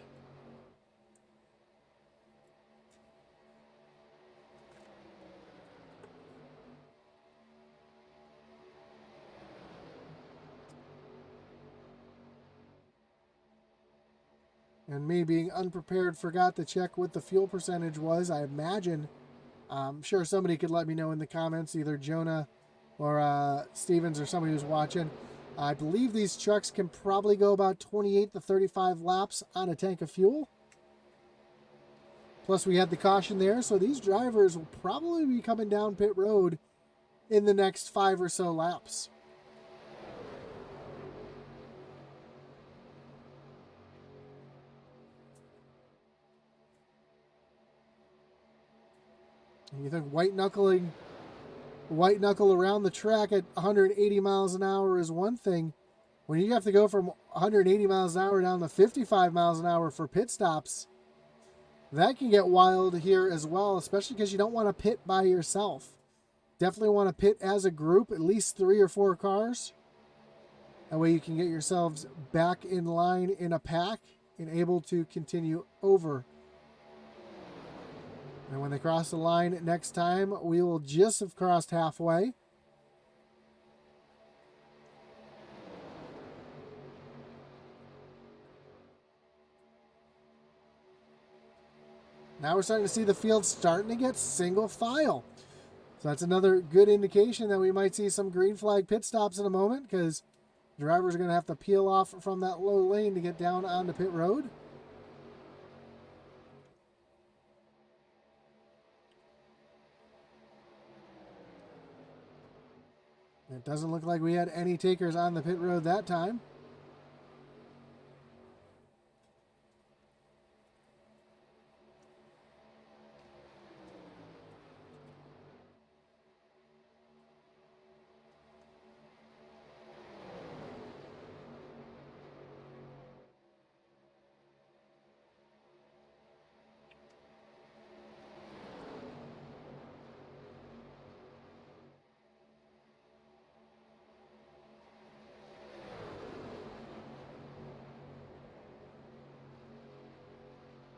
And me being unprepared forgot to check what the fuel percentage was. I imagine, I'm sure somebody could let me know in the comments, either Jonah or Stevens or somebody who's watching. I believe these trucks can probably go about 28 to 35 laps on a tank of fuel. Plus we had the caution there, so these drivers will probably be coming down pit road in the next 5 or so laps. And you think white knuckle around the track at 180 miles an hour is one thing. When you have to go from 180 miles an hour down to 55 miles an hour for pit stops, that can get wild here as well, especially because you don't want to pit by yourself. Definitely want to pit as a group, at least 3 or 4 cars. That way you can get yourselves back in line in a pack and able to continue over. And when they cross the line next time, we will just have crossed halfway. Now we're starting to see the field starting to get single file. So that's another good indication that we might see some green flag pit stops in a moment, because drivers are going to have to peel off from that low lane to get down onto pit road. It doesn't look like we had any takers on the pit road that time.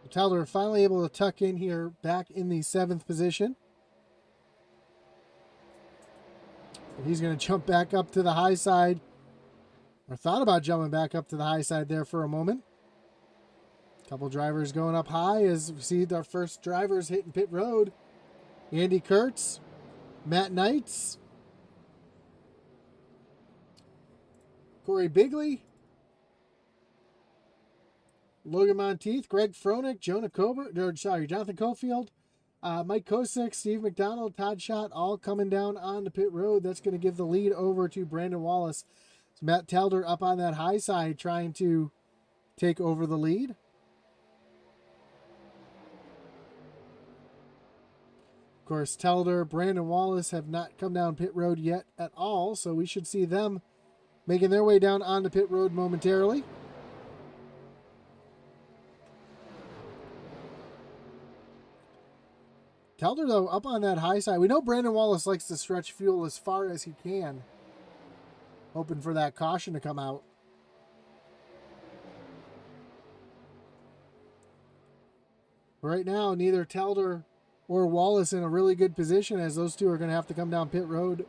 Talladega finally able to tuck in here back in the 7th position. And he's going to jump back up to the high side. Or thought about jumping back up to the high side there for a moment. A couple drivers going up high as we see our first drivers hitting pit road. Andy Kurtz, Matt Knights, Corey Bigley, Logan Monteith, Greg Froelich, Jonathan Cofield, Mike Kosick, Steve McDonald, Todd Schott, all coming down on the pit road. That's going to give the lead over to Brandon Wallace. So Matt Talder up on that high side trying to take over the lead. Of course, Talder, Brandon Wallace have not come down pit road yet at all, so we should see them making their way down onto pit road momentarily. Talder, though, up on that high side. We know Brandon Wallace likes to stretch fuel as far as he can, hoping for that caution to come out. Right now, neither Talder or Wallace in a really good position, as those two are going to have to come down pit road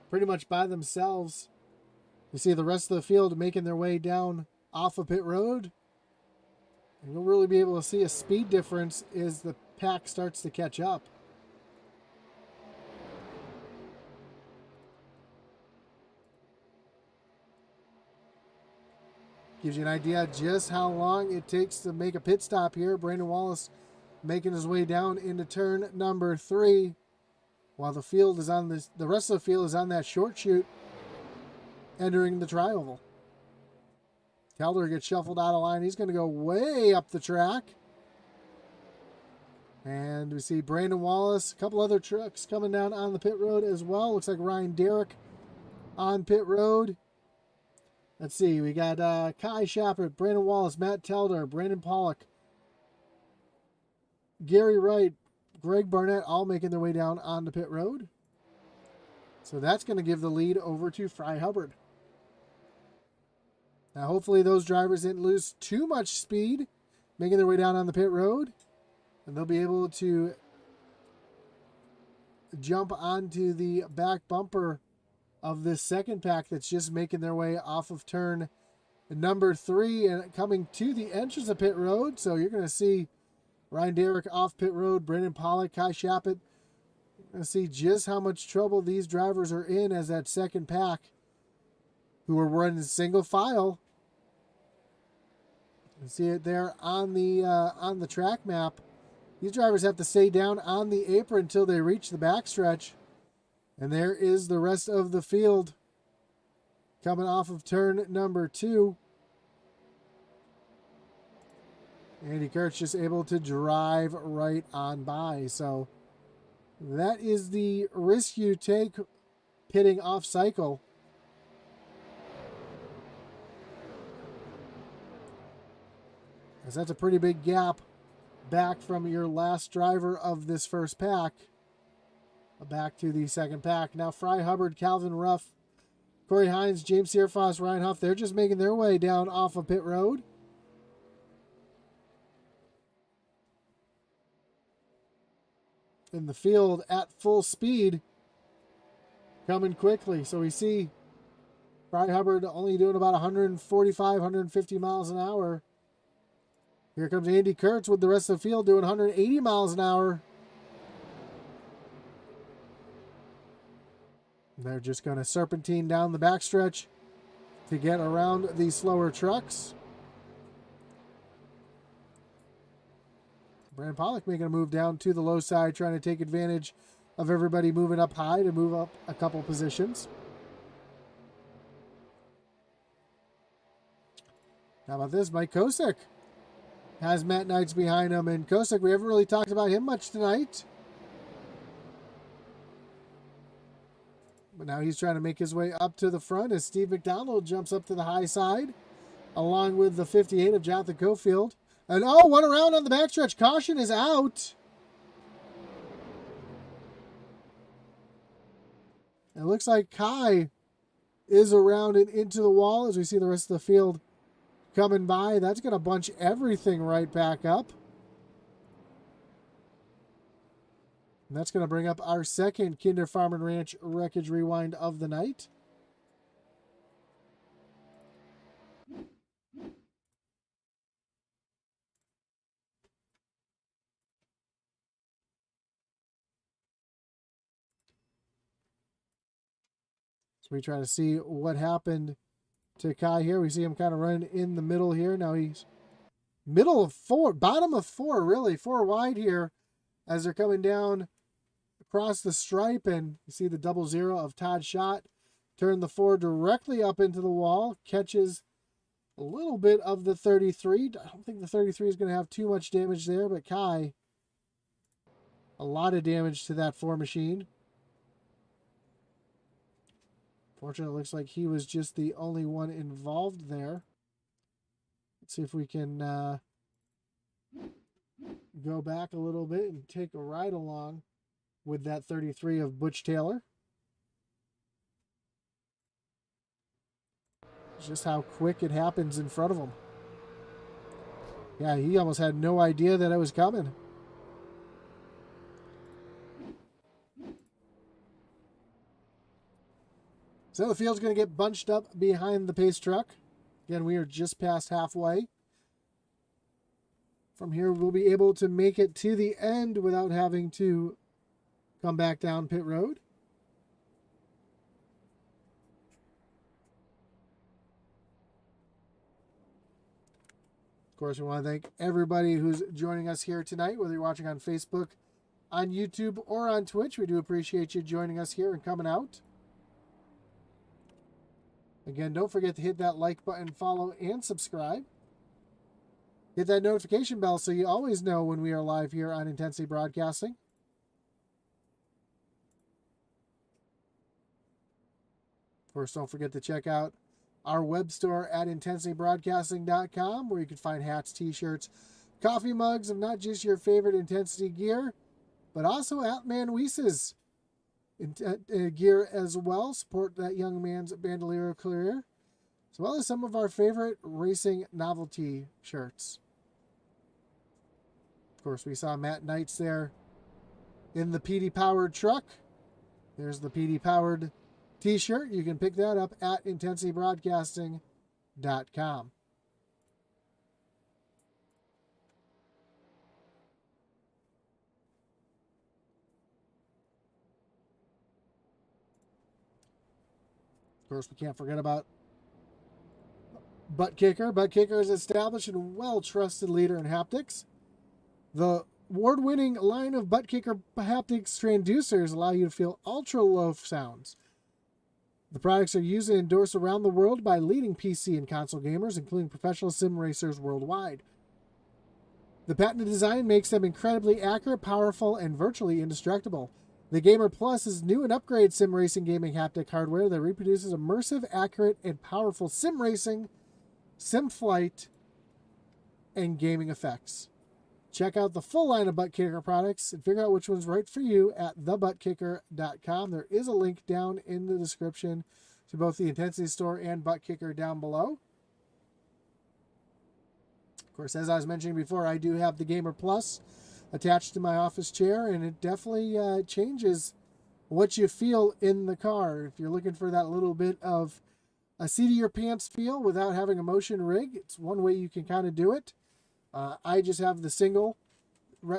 pretty much by themselves. You see the rest of the field making their way down off of pit road. And you'll really be able to see a speed difference as the pack starts to catch up. Gives you an idea just how long it takes to make a pit stop here. Brandon Wallace making his way down into turn number 3, while the field is on this. The rest of the field is on that short chute, entering the tri-oval. Talder gets shuffled out of line. He's going to go way up the track. And we see Brandon Wallace, a couple other trucks coming down on the pit road as well. Looks like Ryan Derrick on pit road. Let's see, we got Kai Shapper, Brandon Wallace, Matt Talder, Brandon Pollock, Gary Wright, Greg Barnett, all making their way down on the pit road. So that's going to give the lead over to Fry Hubbard. Now, hopefully those drivers didn't lose too much speed making their way down on the pit road. And they'll be able to jump onto the back bumper of this second pack that's just making their way off of turn number 3 and coming to the entrance of pit road. So you're going to see Ryan Derrick off pit road, Brandon Pollock, Kai Shappett. You're going to see just how much trouble these drivers are in as that second pack, who are running single file. You see it there on the track map. These drivers have to stay down on the apron until they reach the backstretch. And there is the rest of the field coming off of turn number 2. Andy Kurtz just able to drive right on by. So that is the risk you take pitting off cycle. Because that's a pretty big gap back from your last driver of this first pack. Back to the second pack. Now Fry Hubbard, Calvin Ruff, Corey Hines, James Searfoss, Ryan Huff, they're just making their way down off of pit road. In the field at full speed, coming quickly. So we see Fry Hubbard only doing about 145, 150 miles an hour. Here comes Andy Kurtz with the rest of the field doing 180 miles an hour. They're just going to serpentine down the backstretch to get around the slower trucks. Brandon Pollock making a move down to the low side, trying to take advantage of everybody moving up high to move up a couple positions. How about this? Mike Kosick has Matt Knights behind him. And Kosick, we haven't really talked about him much tonight. But now he's trying to make his way up to the front as Steve McDonald jumps up to the high side, along with the 58 of Jonathan Cofield. And oh, one around on the backstretch. Caution is out. It looks like Kai is around and into the wall as we see the rest of the field coming by. That's going to bunch everything right back up. And that's going to bring up our second Kinderfarming Ranch Wreckage Rewind of the night. So we try to see what happened to Kai here. We see him kind of running in the middle here. Now he's middle of four, bottom of four, really. Four wide here as they're coming down across the stripe. And you see the 00 of Todd Schott turn the four directly up into the wall. Catches a little bit of the 33. I don't think the 33 is going to have too much damage there, but Kai, a lot of damage to that four machine. Fortunately, it looks like he was just the only one involved there. Let's see if we can go back a little bit and take a ride along with that 33 of Butch Taylor. Just how quick it happens in front of him. Yeah, he almost had no idea that it was coming. So the field's going to get bunched up behind the pace truck. Again, we are just past halfway. From here, we'll be able to make it to the end without having to come back down pit road. Of course, we want to thank everybody who's joining us here tonight, whether you're watching on Facebook, on YouTube, or on Twitch. We do appreciate you joining us here and coming out. Again, don't forget to hit that like button, follow, and subscribe. Hit that notification bell so you always know when we are live here on Intensity Broadcasting. Of course, don't forget to check out our web store at intensitybroadcasting.com, where you can find hats, t-shirts, coffee mugs of not just your favorite Intensity gear, but also Outman Weiss's gear as well. Support that young man's bandolier career, as well as some of our favorite racing novelty shirts. Of course, we saw Matt Knights there in the PD powered truck. There's the PD powered t-shirt. You can pick that up at intensitybroadcasting.com. Of course, we can't forget about Butt Kicker. Butt Kicker is an established and well-trusted leader in haptics. The award-winning line of Butt Kicker haptics transducers allow you to feel ultra-low sounds. The products are used and endorsed around the world by leading PC and console gamers, including professional sim racers worldwide. The patented design makes them incredibly accurate, powerful, and virtually indestructible. The Gamer Plus is new and upgraded sim racing gaming haptic hardware that reproduces immersive, accurate, and powerful sim racing, sim flight, and gaming effects. Check out the full line of Butt Kicker products and figure out which one's right for you at thebuttkicker.com. There is a link down in the description to both the Intensity Store and Butt Kicker down below. Of course, as I was mentioning before, I do have the Gamer Plus attached to my office chair, and it definitely changes what you feel in the car. If you're looking for that little bit of a seat of your pants feel without having a motion rig, it's one way you can kind of do it. I just have the single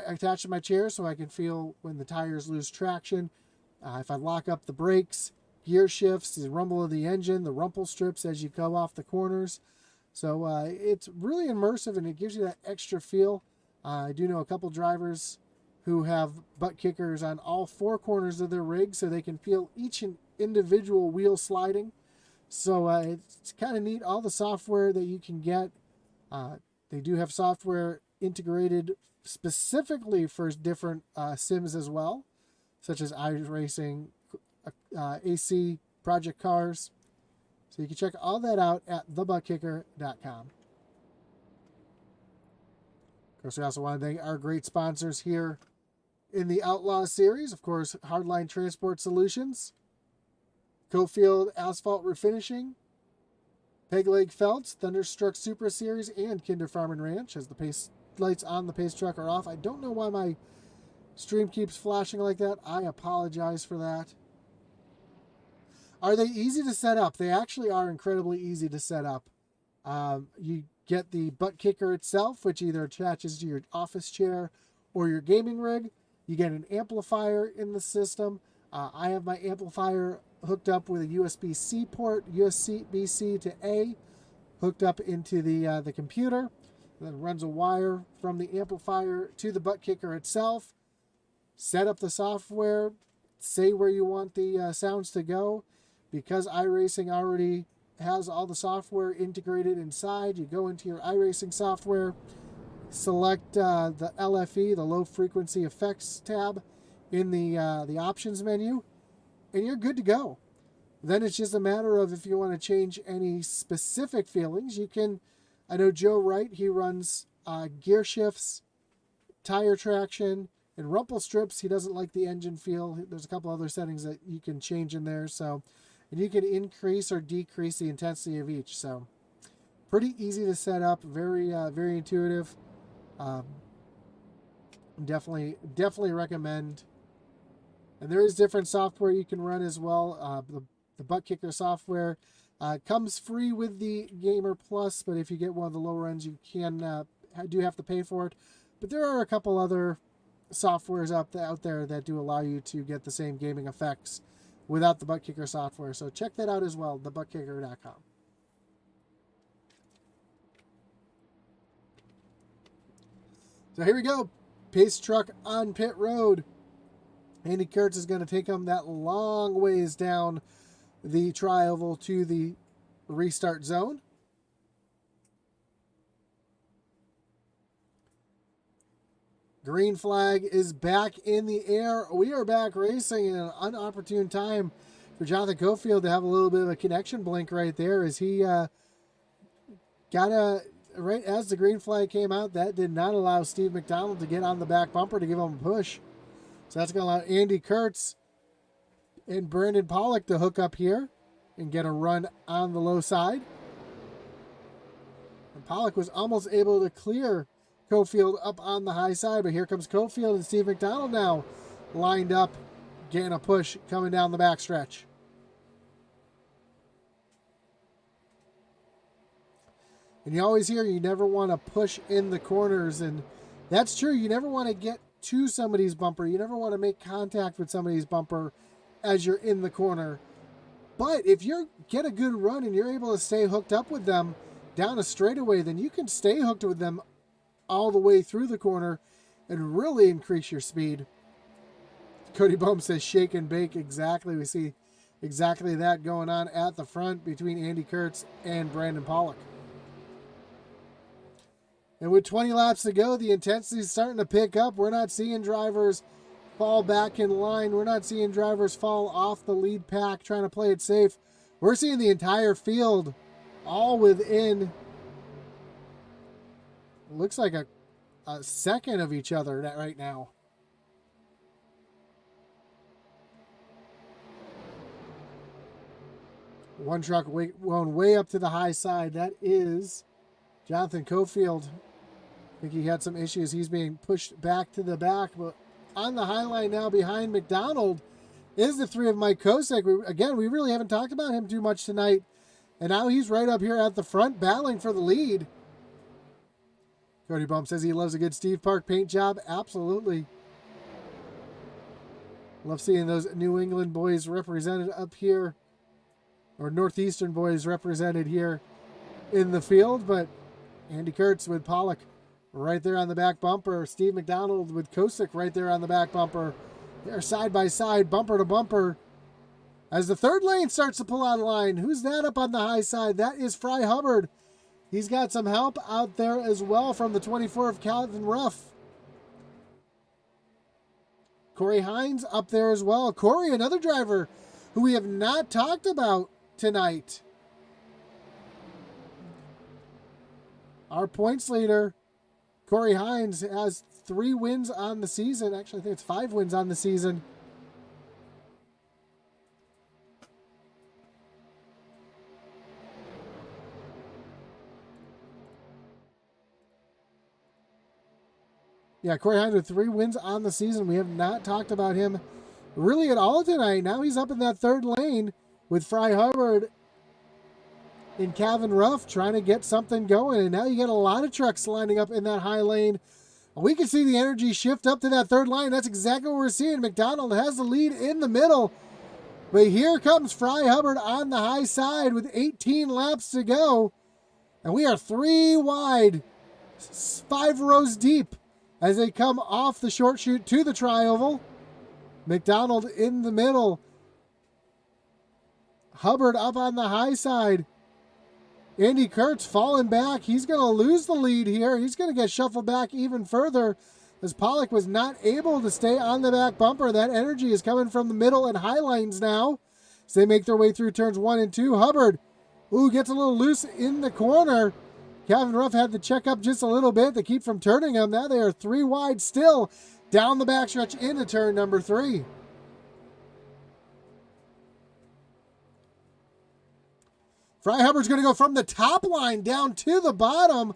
attached to my chair so I can feel when the tires lose traction. If I lock up the brakes, gear shifts, the rumble of the engine, the rumple strips as you go off the corners. So it's really immersive, and it gives you that extra feel. I do know a couple drivers who have butt kickers on all four corners of their rig so they can feel each individual wheel sliding. So it's kind of neat. All the software that you can get, they do have software integrated specifically for different sims as well, such as iRacing, AC, Project Cars. So you can check all that out at thebuttkicker.com. Of course, we also want to thank our great sponsors here in the Outlaw series. Of course, Hardline Transport Solutions, Cofield Asphalt Refinishing, Peg Leg Felts, Thunderstruck Super Series, and Kinderfarming Ranch, as the pace lights on the pace truck are off. I don't know why my stream keeps flashing like that. I apologize for that. Are they easy to set up? They actually are incredibly easy to set up. You get the butt kicker itself, which either attaches to your office chair or your gaming rig. You get an amplifier in the system. I have my amplifier hooked up with a USB-C port, USB-C to A, hooked up into the computer. Then runs a wire from the amplifier to the butt kicker itself. Set up the software, say where you want the sounds to go. Because iRacing already has all the software integrated inside, you go into your iRacing software, select the LFE, the low frequency effects tab in the options menu, and you're good to go. Then it's just a matter of if you want to change any specific feelings, you can. I know Joe Wright, he runs gear shifts, tire traction, and rumple strips. He doesn't like the engine feel. There's a couple other settings that you can change in there. So, and you can increase or decrease the intensity of each. So, pretty easy to set up. Very, very intuitive. Definitely recommend. And there is different software you can run as well. The butt kicker software comes free with the Gamer Plus, but if you get one of the lower ends, you do have to pay for it. But there are a couple other softwares out there that do allow you to get the same gaming effects without the butt kicker software. So check that out as well, thebuttkicker.com. So here we go. Pace truck on pit road. Andy Kurtz is going to take him that long ways down the tri-oval to the restart zone. Green flag is back in the air. We are back racing in an unopportune time for Jonathan Cofield to have a little bit of a connection blink right there as he right as the green flag came out. That did not allow Steve McDonald to get on the back bumper to give him a push. So that's going to allow Andy Kurtz and Brandon Pollock to hook up here and get a run on the low side. And Pollock was almost able to clear Cofield up on the high side, but here comes Cofield and Steve McDonald now lined up, getting a push coming down the backstretch. And you always hear you never want to push in the corners, and that's true. You never want to get to somebody's bumper. You never want to make contact with somebody's bumper as you're in the corner. But if you get a good run and you're able to stay hooked up with them down a straightaway, then you can stay hooked with them all the way through the corner and really increase your speed. Cody Bohm says shake and bake. Exactly. We see exactly that going on at the front between Andy Kurtz and Brandon Pollock. And with 20 laps to go, the intensity is starting to pick up. We're not seeing drivers fall back in line. We're not seeing drivers fall off the lead pack trying to play it safe. We're seeing the entire field all within, looks like a second of each other right now. One truck going way up to the high side. That is Jonathan Cofield. I think he had some issues. He's being pushed back to the back, but on the high line now behind McDonald is the three of Mike Kosick. We really haven't talked about him too much tonight. And now he's right up here at the front battling for the lead. Cody Bump says he loves a good Steve Park paint job. Absolutely. Love seeing those New England boys represented up here. Or Northeastern boys represented here in the field. But Andy Kurtz with Pollock right there on the back bumper. Steve McDonald with Kosick right there on the back bumper. They're side by side, bumper to bumper. As the third lane starts to pull out of line, who's that up on the high side? That is Fry Hubbard. He's got some help out there as well from the 24 of Calvin Ruff. Corey Hines up there as well. Corey, another driver who we have not talked about tonight. Our points leader, Corey Hines, has 3 wins on the season. Actually, I think it's 5 wins on the season. Yeah, Corey Hines with 3 wins on the season. We have not talked about him really at all tonight. Now he's up in that third lane with Fry Hubbard and Calvin Ruff trying to get something going. And now you get a lot of trucks lining up in that high lane. We can see the energy shift up to that third line. That's exactly what we're seeing. McDonald has the lead in the middle. But here comes Fry Hubbard on the high side with 18 laps to go. And we are 3 wide, 5 rows deep as they come off the short chute to the tri-oval. McDonald in the middle. Hubbard up on the high side. Andy Kurtz falling back. He's going to lose the lead here. He's going to get shuffled back even further as Pollock was not able to stay on the back bumper. That energy is coming from the middle and high lines now as they make their way through turns 1 and 2. Hubbard, gets a little loose in the corner. Calvin Ruff had to check up just a little bit to keep from turning him. Now they are 3 wide still down the backstretch into turn number 3. Fry Hubbard's going to go from the top line down to the bottom,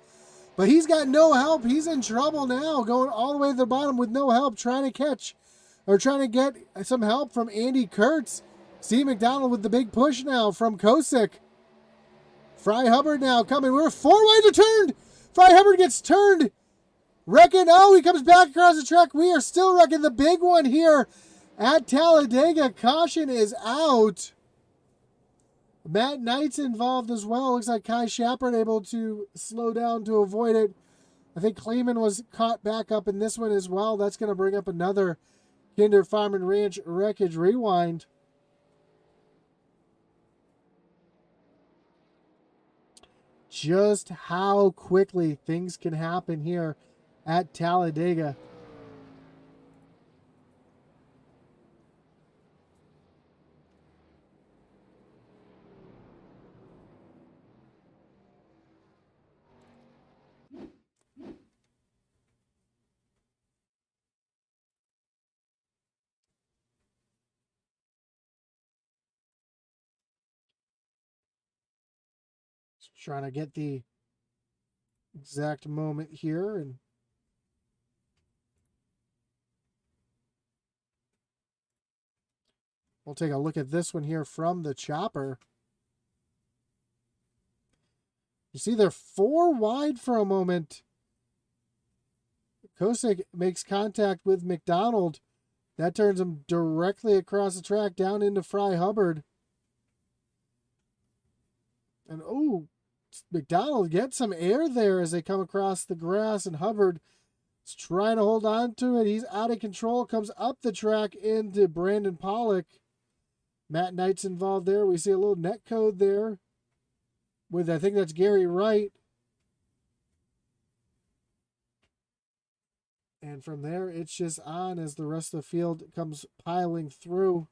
but he's got no help. He's in trouble now, going all the way to the bottom with no help, trying to get some help from Andy Kurtz. Steve McDonald with the big push now from Kosick. Fry Hubbard now coming. We're 4 wide to turn. Fry Hubbard gets turned. Wrecking. He comes back across the track. We are still wrecking the big one here at Talladega. Caution is out. Matt Knight's involved as well. Looks like Kai Shepard able to slow down to avoid it. I think Kleeman was caught back up in this one as well. That's going to bring up another Kinderfarming Ranch Wreckage rewind. Just how quickly things can happen here at Talladega. Trying to get the exact moment here, and we'll take a look at this one here from the chopper. You see they're 4 wide for a moment. Kosick makes contact with McDonald. That turns him directly across the track down into Fry Hubbard. And McDonald gets some air there as they come across the grass, and Hubbard is trying to hold on to it. He's out of control, comes up the track into Brandon Pollock. Matt Knight's involved there. We see a little net code there with, I think that's Gary Wright. And from there, it's just on as the rest of the field comes piling through.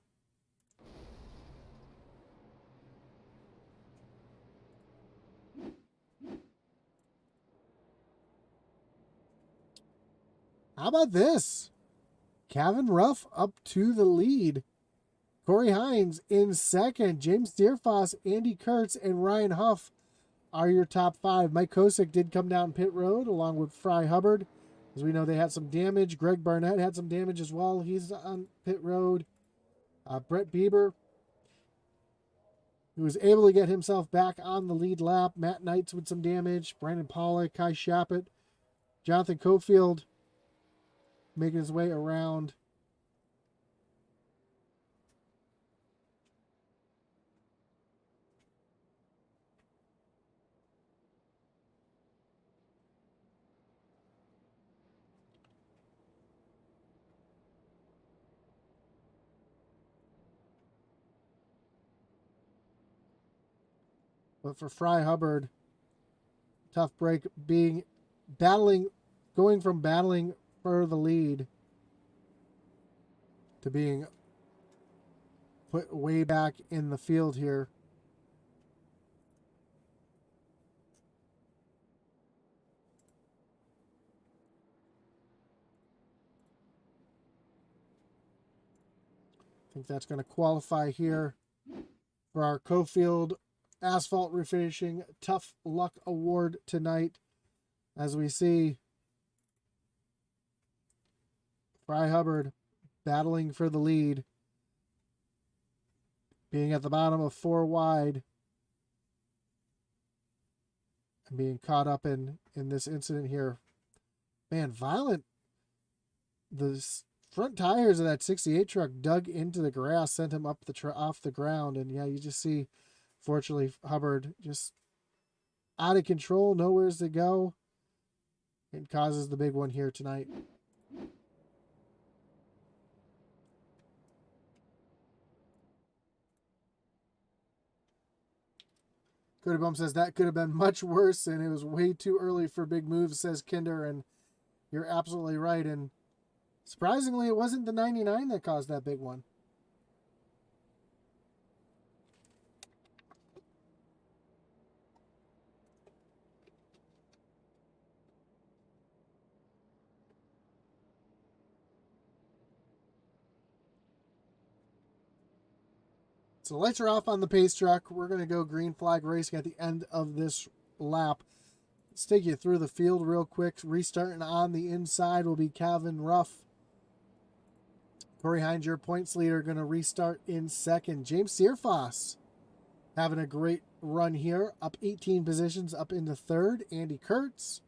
How about this? Calvin Ruff up to the lead. Corey Hines in second. James Deerfoss, Andy Kurtz, and Ryan Huff are your top 5. Mike Kosick did come down pit road along with Fry Hubbard. As we know, they had some damage. Greg Barnett had some damage as well. He's on pit road. Brett Bieber, who was able to get himself back on the lead lap. Matt Knights with some damage. Brandon Pollock, Kai Shapett, Jonathan Cofield making his way around. But for Fry Hubbard, tough break going from battling for the lead to being put way back in the field here. I think that's going to qualify here for our Cofield Asphalt Refinishing Tough Luck Award tonight, as we see Fry Hubbard battling for the lead. Being at the bottom of 4 wide. And being caught up in this incident here. Man, violent. The front tires of that 68 truck dug into the grass, sent him up off the ground. And yeah, you just see, fortunately, Hubbard just out of control, nowheres to go. And causes the big one here tonight. Cody Bum says that could have been much worse, and it was way too early for big moves, says Kinder, and you're absolutely right. And surprisingly, it wasn't the 99 that caused that big one. So the lights are off on the pace truck. We're going to go green flag racing at the end of this lap. Let's take you through the field real quick. Restarting on the inside will be Calvin Ruff. Corey Hines, your points leader, going to restart in second. James Searfoss having a great run here. Up 18 positions, up into third. Andy Kurtz.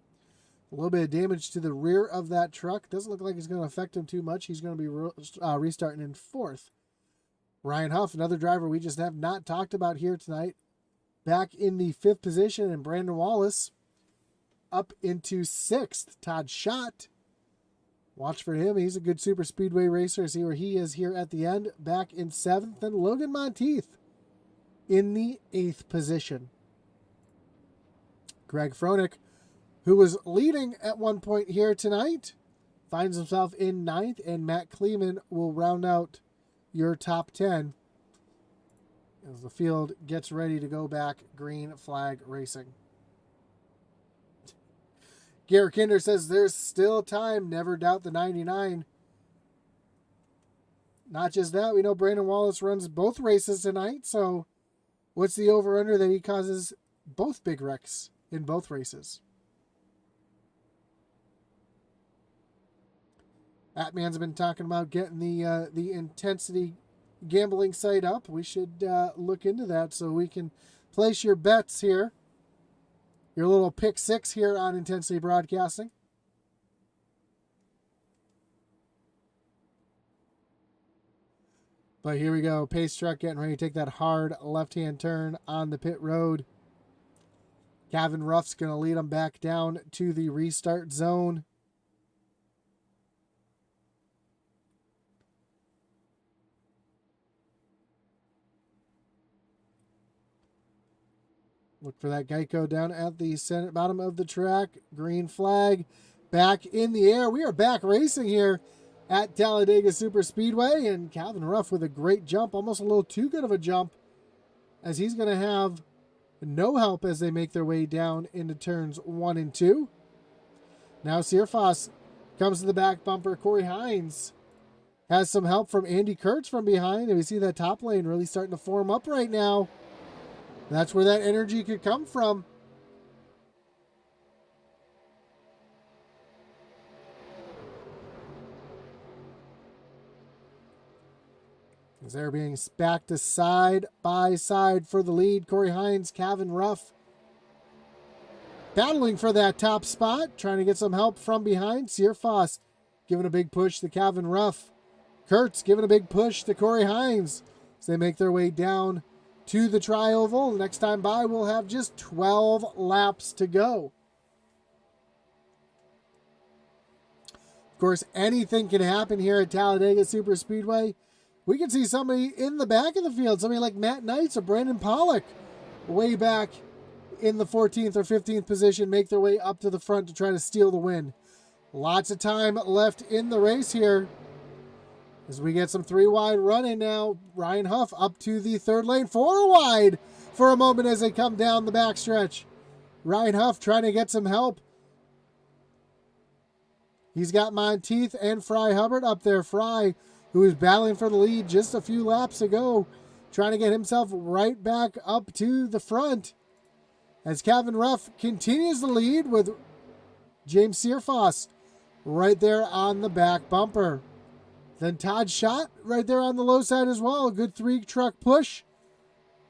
A little bit of damage to the rear of that truck. Doesn't look like it's going to affect him too much. He's going to be restarting in fourth. Ryan Huff, another driver we just have not talked about here tonight, back in the 5th position, and Brandon Wallace up into 6th. Todd Schott, watch for him. He's a good super speedway racer. See where he is here at the end, back in 7th. And Logan Monteith in the 8th position. Greg Froelich, who was leading at one point here tonight, finds himself in 9th, and Matt Kleeman will round out your top 10 as the field gets ready to go back green flag racing. Garrett Kinder says there's still time. Never doubt the 99. Not just that, we know Brandon Wallace runs both races tonight, so what's the over-under that he causes both big wrecks in both races? Atman's been talking about getting the intensity gambling site up. We should look into that so we can place your bets here. Your little pick 6 here on Intensity Broadcasting. But here we go. Pace truck getting ready to take that hard left-hand turn on the pit road. Gavin Ruff's going to lead them back down to the restart zone. Look for that Geico down at the center bottom of the track. Green flag back in the air. We are back racing here at Talladega Superspeedway. And Calvin Ruff with a great jump. Almost a little too good of a jump, as he's going to have no help as they make their way down into turns 1 and 2. Now Searfoss comes to the back bumper. Corey Hines has some help from Andy Kurtz from behind. And we see that top lane really starting to form up right now. That's where that energy could come from. As they're being backed to side by side for the lead. Corey Hines, Calvin Ruff battling for that top spot, trying to get some help from behind. Searfoss giving a big push to Calvin Ruff. Kurtz giving a big push to Corey Hines as they make their way down to the tri-oval. Next time by, we'll have just 12 laps to go. Of course, anything can happen here at Talladega Superspeedway. We can see somebody in the back of the field, somebody like Matt Knights or Brandon Pollock, way back in the 14th or 15th position, make their way up to the front to try to steal the win. Lots of time left in the race here, as we get some 3 wide running now. Ryan Huff up to the 3rd lane. 4 wide for a moment as they come down the backstretch. Ryan Huff trying to get some help. He's got Monteith and Fry Hubbard up there. Fry, who was battling for the lead just a few laps ago, trying to get himself right back up to the front. As Calvin Ruff continues the lead with James Searfoss right there on the back bumper. Then Todd shot right there on the low side as well. A good 3-truck push.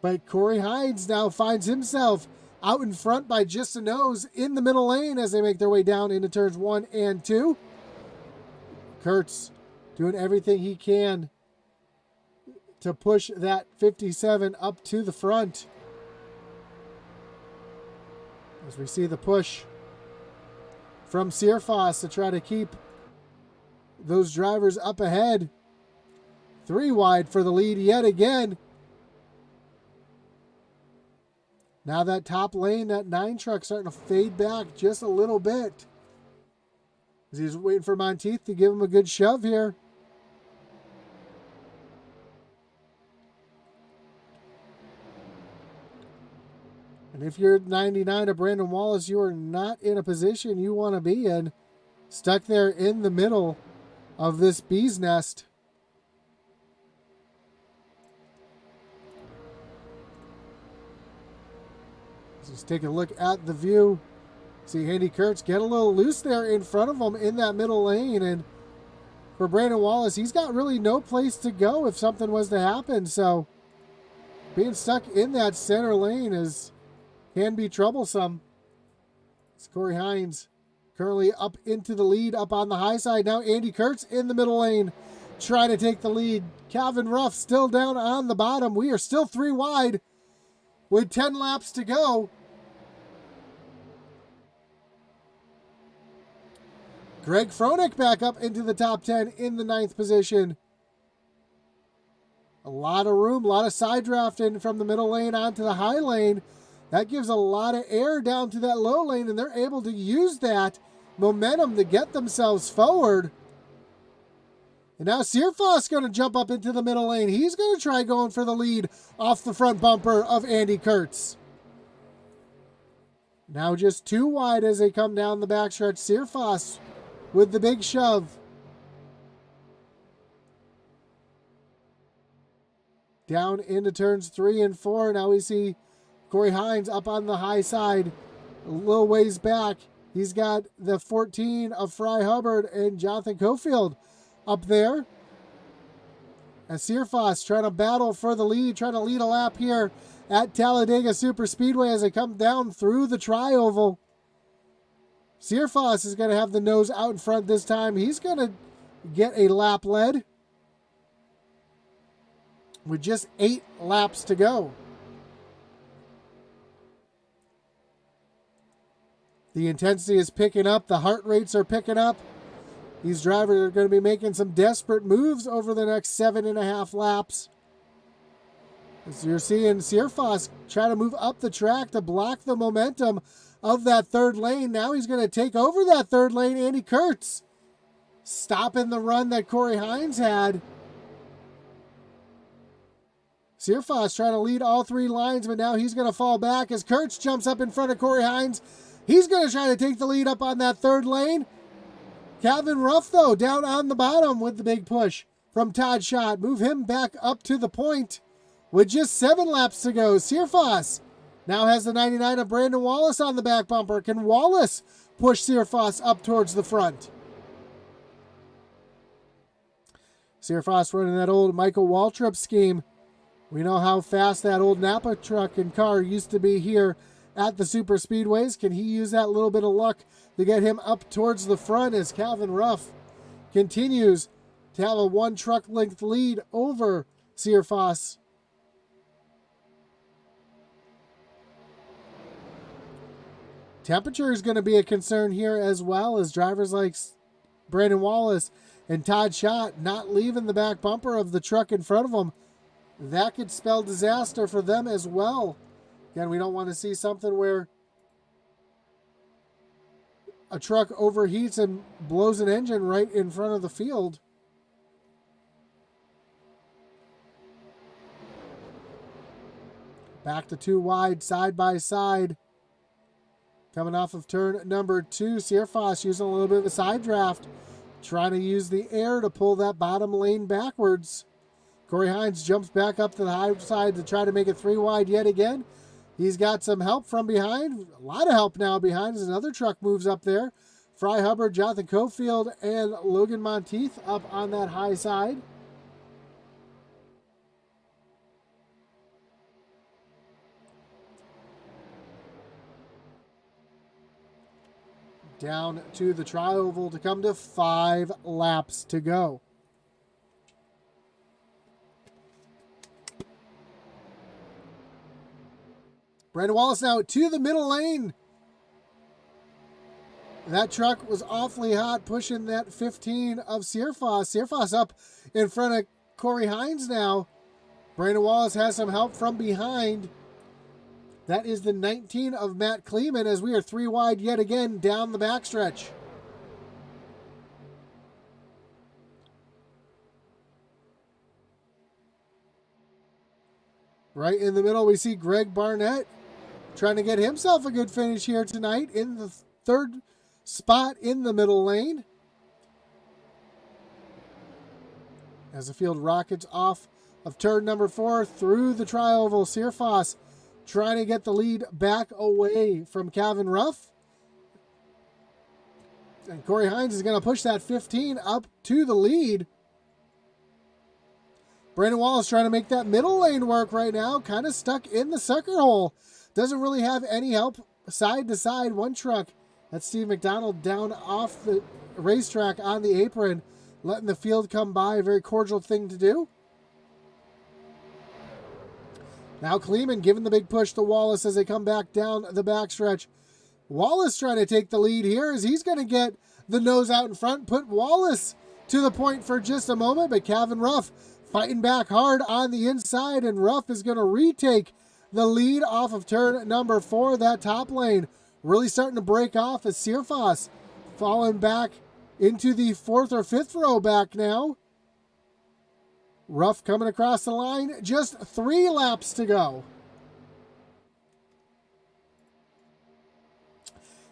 But Corey Hines now finds himself out in front by just a nose in the middle lane as they make their way down into turns 1 and 2. Kurtz doing everything he can to push that 57 up to the front. As we see the push from Searfoss to try to keep those drivers up ahead. 3 wide for the lead yet again. Now that top lane, that 9 truck starting to fade back just a little bit. As he's waiting for Monteith to give him a good shove here. And if you're 99 of Brandon Wallace, you are not in a position you want to be in. Stuck there in the middle of this bee's nest. Just take a look at the view. See Andy Kurtz get a little loose there in front of him in that middle lane. And for Brandon Wallace, he's got really no place to go if something was to happen. So being stuck in that center lane can be troublesome. It's Corey Hines currently up into the lead, up on the high side. Now Andy Kurtz in the middle lane trying to take the lead. Calvin Ruff still down on the bottom. We are still 3 wide with 10 laps to go. Greg Froelich back up into the top 10 in the 9th position. A lot of room, a lot of side drafting from the middle lane onto the high lane. That gives a lot of air down to that low lane, and they're able to use that momentum to get themselves forward. And now Searfoss going to jump up into the middle lane. He's going to try going for the lead off the front bumper of Andy Kurtz. Now just 2 wide as they come down the backstretch. Searfoss with the big shove. Down into turns 3 and 4. Now we see Corey Hines up on the high side, a little ways back. He's got the 14 of Fry Hubbard and Jonathan Cofield up there. And Searfoss trying to battle for the lead, trying to lead a lap here at Talladega Superspeedway as they come down through the tri-oval. Searfoss is going to have the nose out in front this time. He's going to get a lap lead with just 8 laps to go. The intensity is picking up. The heart rates are picking up. These drivers are going to be making some desperate moves over the next 7.5 laps. As you're seeing Searfoss try to move up the track to block the momentum of that 3rd lane. Now he's going to take over that 3rd lane. Andy Kurtz stopping the run that Corey Hines had. Searfoss trying to lead all 3 lines, but now he's going to fall back as Kurtz jumps up in front of Corey Hines. He's going to try to take the lead up on that 3rd lane. Calvin Ruff, though, down on the bottom with the big push from Todd Schott. Move him back up to the point with just 7 laps to go. Searfoss now has the 99 of Brandon Wallace on the back bumper. Can Wallace push Searfoss up towards the front? Searfoss running that old Michael Waltrip scheme. We know how fast that old Napa truck and car used to be here at the super speedways. Can he use that little bit of luck to get him up towards the front as Calvin Ruff continues to have a 1 truck length lead over Searfoss? Temperature is going to be a concern here as well, as drivers like Brandon Wallace and Todd Schott not leaving the back bumper of the truck in front of them. That could spell disaster for them as well. Again, we don't want to see something where a truck overheats and blows an engine right in front of the field. Back to 2 wide, side by side. Coming off of turn number 2, Searfoss using a little bit of a side draft, trying to use the air to pull that bottom lane backwards. Corey Hines jumps back up to the high side to try to make it 3 wide yet again. He's got some help from behind. A lot of help now behind as another truck moves up there Fry Hubbard, Jonathan Cofield, and Logan Monteith up on that high side. Down to the tri-oval to come to 5 laps to go. Brandon Wallace now to the middle lane. That truck was awfully hot, pushing that 15 of Searfoss. Searfoss up in front of Corey Hines now. Brandon Wallace has some help from behind. That is the 19 of Matt Kleeman as we are 3 wide yet again down the backstretch. Right in the middle, we see Greg Barnett trying to get himself a good finish here tonight in the 3rd spot in the middle lane. As the field rockets off of turn number 4 through the tri-oval, Searfoss trying to get the lead back away from Calvin Ruff. And Corey Hines is going to push that 15 up to the lead. Brandon Wallace trying to make that middle lane work right now. Kind of stuck in the sucker hole. Doesn't really have any help side to side. One truck, that's Steve McDonald, down off the racetrack on the apron, letting the field come by. A very cordial thing to do. Now Kleeman giving the big push to Wallace as they come back down the backstretch. Wallace trying to take the lead here as he's going to get the nose out in front, put Wallace to the point for just a moment, but Calvin Ruff fighting back hard on the inside, and Ruff is going to retake the lead off of turn number 4. That top lane really starting to break off as Searfoss falling back into the 4th or 5th row back now. Ruff coming across the line, just 3 laps to go.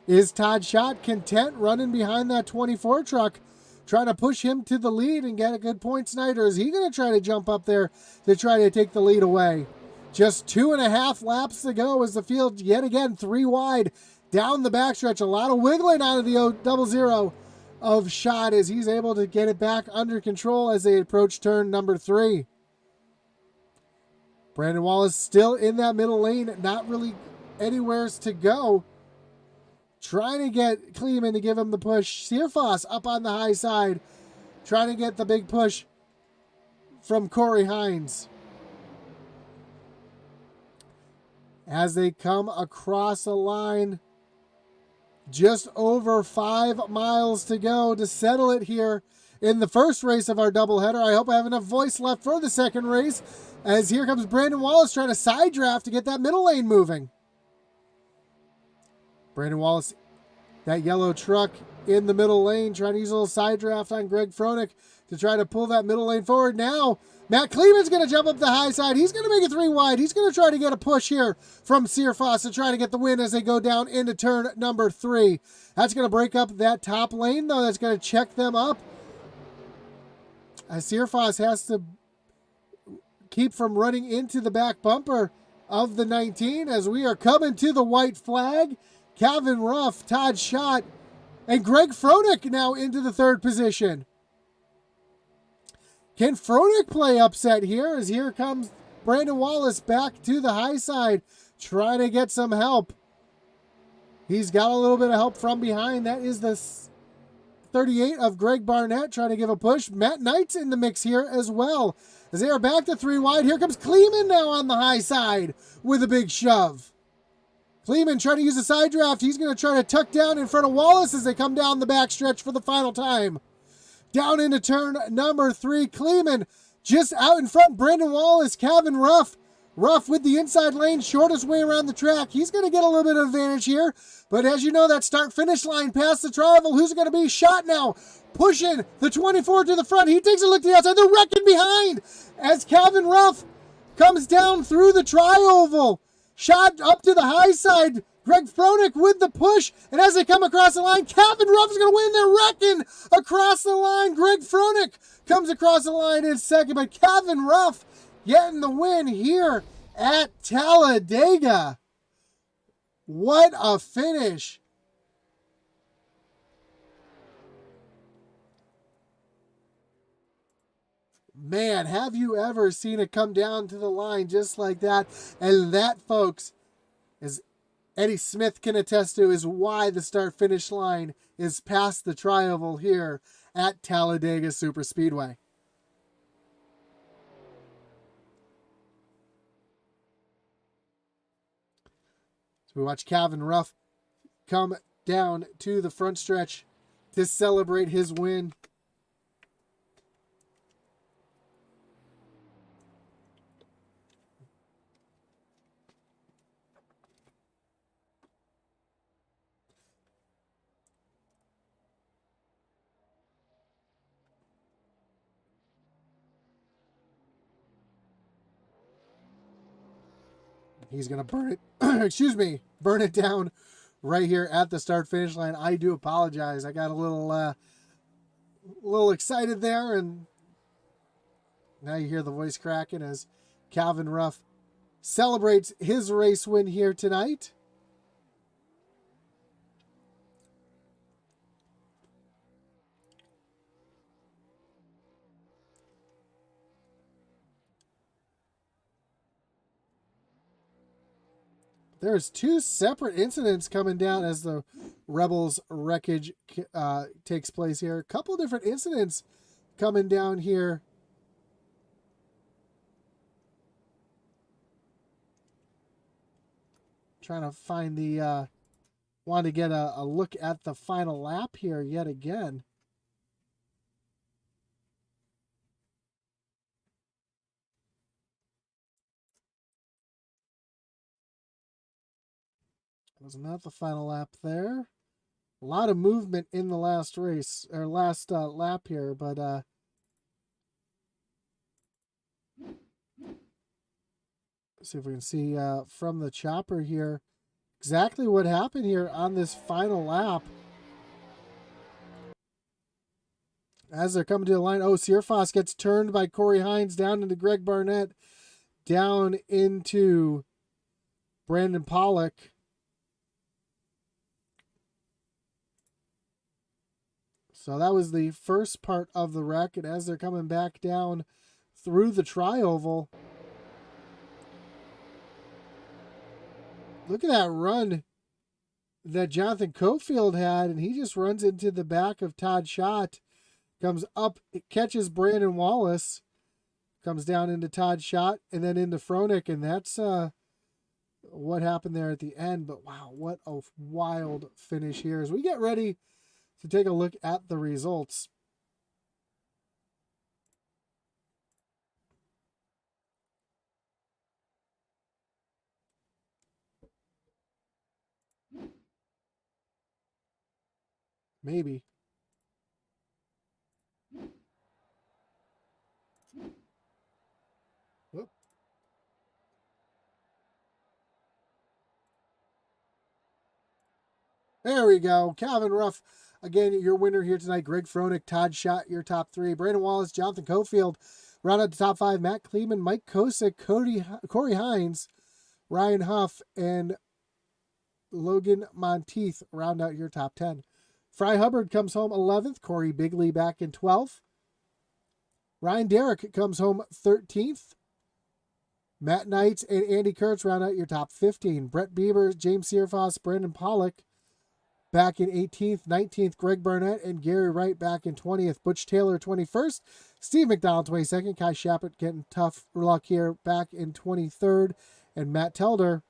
Is Todd Schott content running behind that 24 truck, trying to push him to the lead and get a good points night, or is he going to try to jump up there to try to take the lead away? Just 2.5 laps to go as the field yet again 3 wide down the backstretch. A lot of wiggling out of the 000 of Schott as he's able to get it back under control as they approach turn number 3. Brandon Wallace still in that middle lane, not really anywhere to go. Trying to get Kleeman to give him the push. Searfoss up on the high side, trying to get the big push from Corey Hines. As they come across the line, just over 5 miles to go to settle it here in the first race of our doubleheader. I hope I have enough voice left for the second race, as here comes Brandon Wallace trying to side draft to get that middle lane moving. Brandon Wallace, that yellow truck in the middle lane, trying to use a little side draft on Greg Froelich to try to pull that middle lane forward. Now, Matt Kleeman's going to jump up the high side. He's going to make it 3 wide. He's going to try to get a push here from Searfoss to try to get the win as they go down into turn number 3. That's going to break up that top lane, though. That's going to check them up, as Searfoss has to keep from running into the back bumper of the 19 as we are coming to the white flag. Calvin Ruff, Todd Schott, and Greg Froelich now into the 3rd position. Can Froelich play upset here, as here comes Brandon Wallace back to the high side, trying to get some help. He's got a little bit of help from behind. That is the 38 of Greg Barnett trying to give a push. Matt Knight's in the mix here as well, as they are back to 3 wide. Here comes Kleeman now on the high side with a big shove. Kleeman trying to use a side draft. He's going to try to tuck down in front of Wallace as they come down the backstretch for the final time. Down into turn number 3. Kleeman just out in front. Brandon Wallace, Calvin Ruff. Ruff with the inside lane, shortest way around the track. He's going to get a little bit of advantage here. But as you know, that start-finish line past the tri-oval, who's it going to be? Schott now pushing the 24 to the front. He takes a look to the outside. They're wrecking behind as Calvin Ruff comes down through the tri-oval. Schott up to the high side. Greg Froelich with the push, and as they come across the line, Calvin Ruff is going to win. They're wrecking across the line. Greg Froelich comes across the line in second, but Calvin Ruff getting the win here at Talladega. What a finish. Man, have you ever seen it come down to the line just like that? And that, folks, as Eddie Smith can attest to, is why the start-finish line is past the tri-oval here at Talladega Superspeedway. So we watch Calvin Ruff come down to the front stretch to celebrate his win. He's going to burn it, burn it down right here at the start-finish line. I do apologize. I got a little excited there, and now you hear the voice cracking as Calvin Ruff celebrates his race win here tonight. There's two separate incidents coming down as the Rebels Wreckage takes place here. A couple different incidents coming down here. Trying to find the, want to get a look at the final lap here yet again. Was not the final lap there. A lot of movement in the last race, or last lap here, but see if we can see from the chopper here exactly what happened here on this final lap. As they're coming to the line, Searfoss gets turned by Corey Hines down into Greg Barnett, down into Brandon Pollock. So that was the first part of the wreck, and as they're coming back down through the tri-oval, look at that run that Jonathan Cofield had, and he just runs into the back of Todd Schott, comes up, catches Brandon Wallace, comes down into Todd Schott, and then into Froelich, and that's what happened there at the end. But wow, what a wild finish here as we get ready to take a look at the results. Maybe. Whoop. There we go. Calvin Ruff, again, your winner here tonight. Greg Froelich, Todd Schott, your top three. Brandon Wallace, Jonathan Cofield, round out the top five. Matt Kleeman, Mike Kosick, Corey Hines, Ryan Huff, and Logan Monteith round out your top 10. Fry Hubbard comes home 11th. Corey Bigley back in 12th. Ryan Derrick comes home 13th. Matt Knights and Andy Kurtz round out your top 15. Brett Bieber, James Searfoss, Brandon Pollock back in 18th. 19th, Greg Barnett and Gary Wright back in 20th. Butch Taylor 21st. Steve McDonald 22nd. Kai Shappert getting tough luck here back in 23rd. And Matt Telder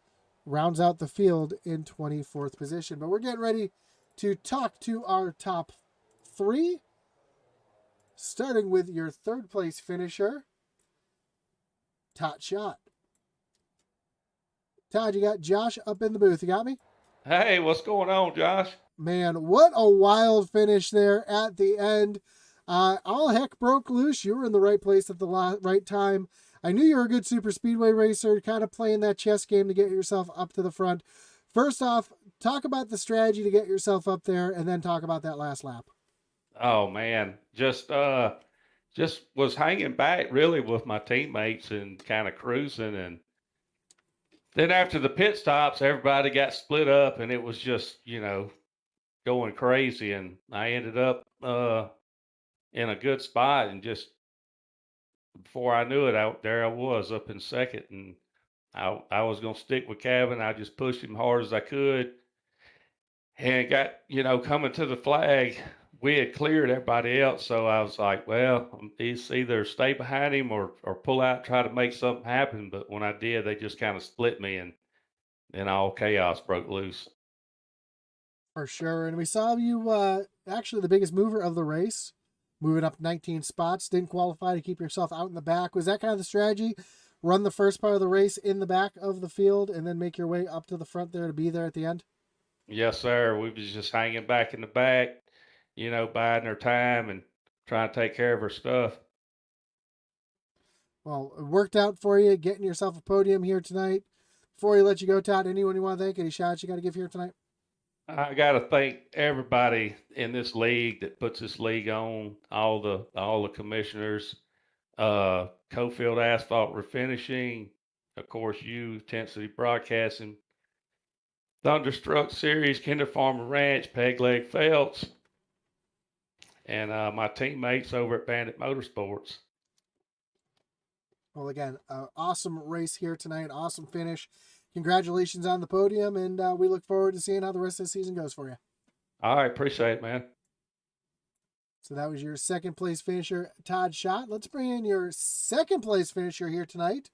rounds out the field in 24th position. But we're getting ready to talk to our top three, starting with your third place finisher, Todd Schott. Todd, you got Josh up in the booth. You got me? Hey, what's going on, Josh? Man, what a wild finish there at the end. All heck broke loose. You were in the right place at the right time. I knew you were a good super speedway racer, kind of playing that chess game to get yourself up to the front. First off, talk about the strategy to get yourself up there, and then talk about that last lap. Oh man, just was hanging back really with my teammates and kind of cruising, and then after the pit stops, everybody got split up, and it was just going crazy, and I ended up in a good spot and just before I knew it, there I was up in second, and I was going to stick with Kevin. I just pushed him hard as I could, and got, coming to the flag. We had cleared everybody else, so I was like, well, it's either stay behind him or pull out, try to make something happen. But when I did, they just kind of split me, and then all chaos broke loose. For sure. And we saw you actually the biggest mover of the race, moving up 19 spots, didn't qualify to keep yourself out in the back. Was that kind of the strategy? Run the first part of the race in the back of the field and then make your way up to the front there to be there at the end? Yes, sir. We was just hanging back in the back, biding our time and trying to take care of our stuff. Well, it worked out for you, getting yourself a podium here tonight. Before we let you go, Todd, anyone you want to thank? Any shout-outs you got to give here tonight? I got to thank everybody in this league that puts this league on, all the commissioners, Cofield Asphalt Refinishing, of course, you, Intensity Broadcasting, Thunderstruck Series, Kinderfarming Ranch, Peg Leg Felts, and my teammates over at Bandit Motorsports. Well, again, awesome race here tonight, awesome finish. Congratulations on the podium, and we look forward to seeing how the rest of the season goes for you. All right, appreciate it, man. So that was your second place finisher, Todd Schott. Let's bring in your second place finisher here tonight,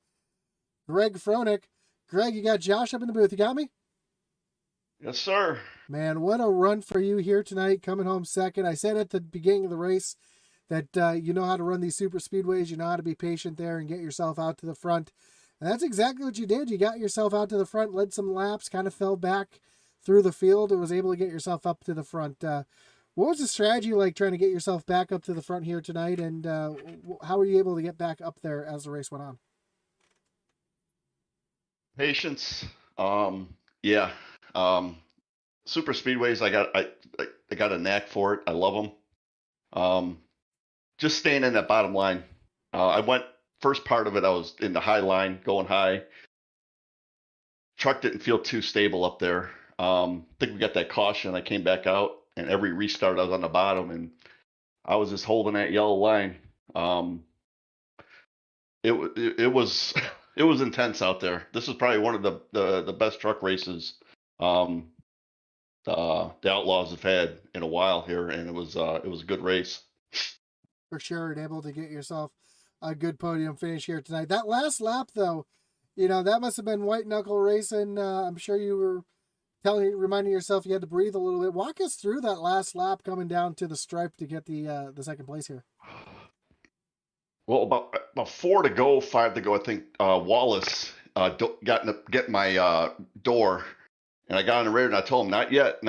Greg Froelich. Greg, you got Josh up in the booth. You got me? Yes, sir. Man, what a run for you here tonight, coming home second. I said at the beginning of the race that you know how to run these super speedways. You know how to be patient there and get yourself out to the front. And that's exactly what you did. You got yourself out to the front, led some laps, kind of fell back through the field, and was able to get yourself up to the front. What was the strategy like trying to get yourself back up to the front here tonight, and how were you able to get back up there as the race went on? Patience. Yeah. Super speedways, I got a knack for it. I love them. Just staying in that bottom line. I went first part of it. I was in the high line, going high. Truck didn't feel too stable up there. I think we got that caution. I came back out, and every restart I was on the bottom, and I was just holding that yellow line. It was it was intense out there. This was probably one of the best truck races the Outlaws have had in a while here, and it was a good race. For sure, and able to get yourself a good podium finish here tonight. That last lap, though, that must have been white knuckle racing. I'm sure you were reminding yourself you had to breathe a little bit. Walk us through that last lap coming down to the stripe to get the second place here. Well, about 4 to go, 5 to go. I think Wallace get my door, and I got on the radar and I told him not yet.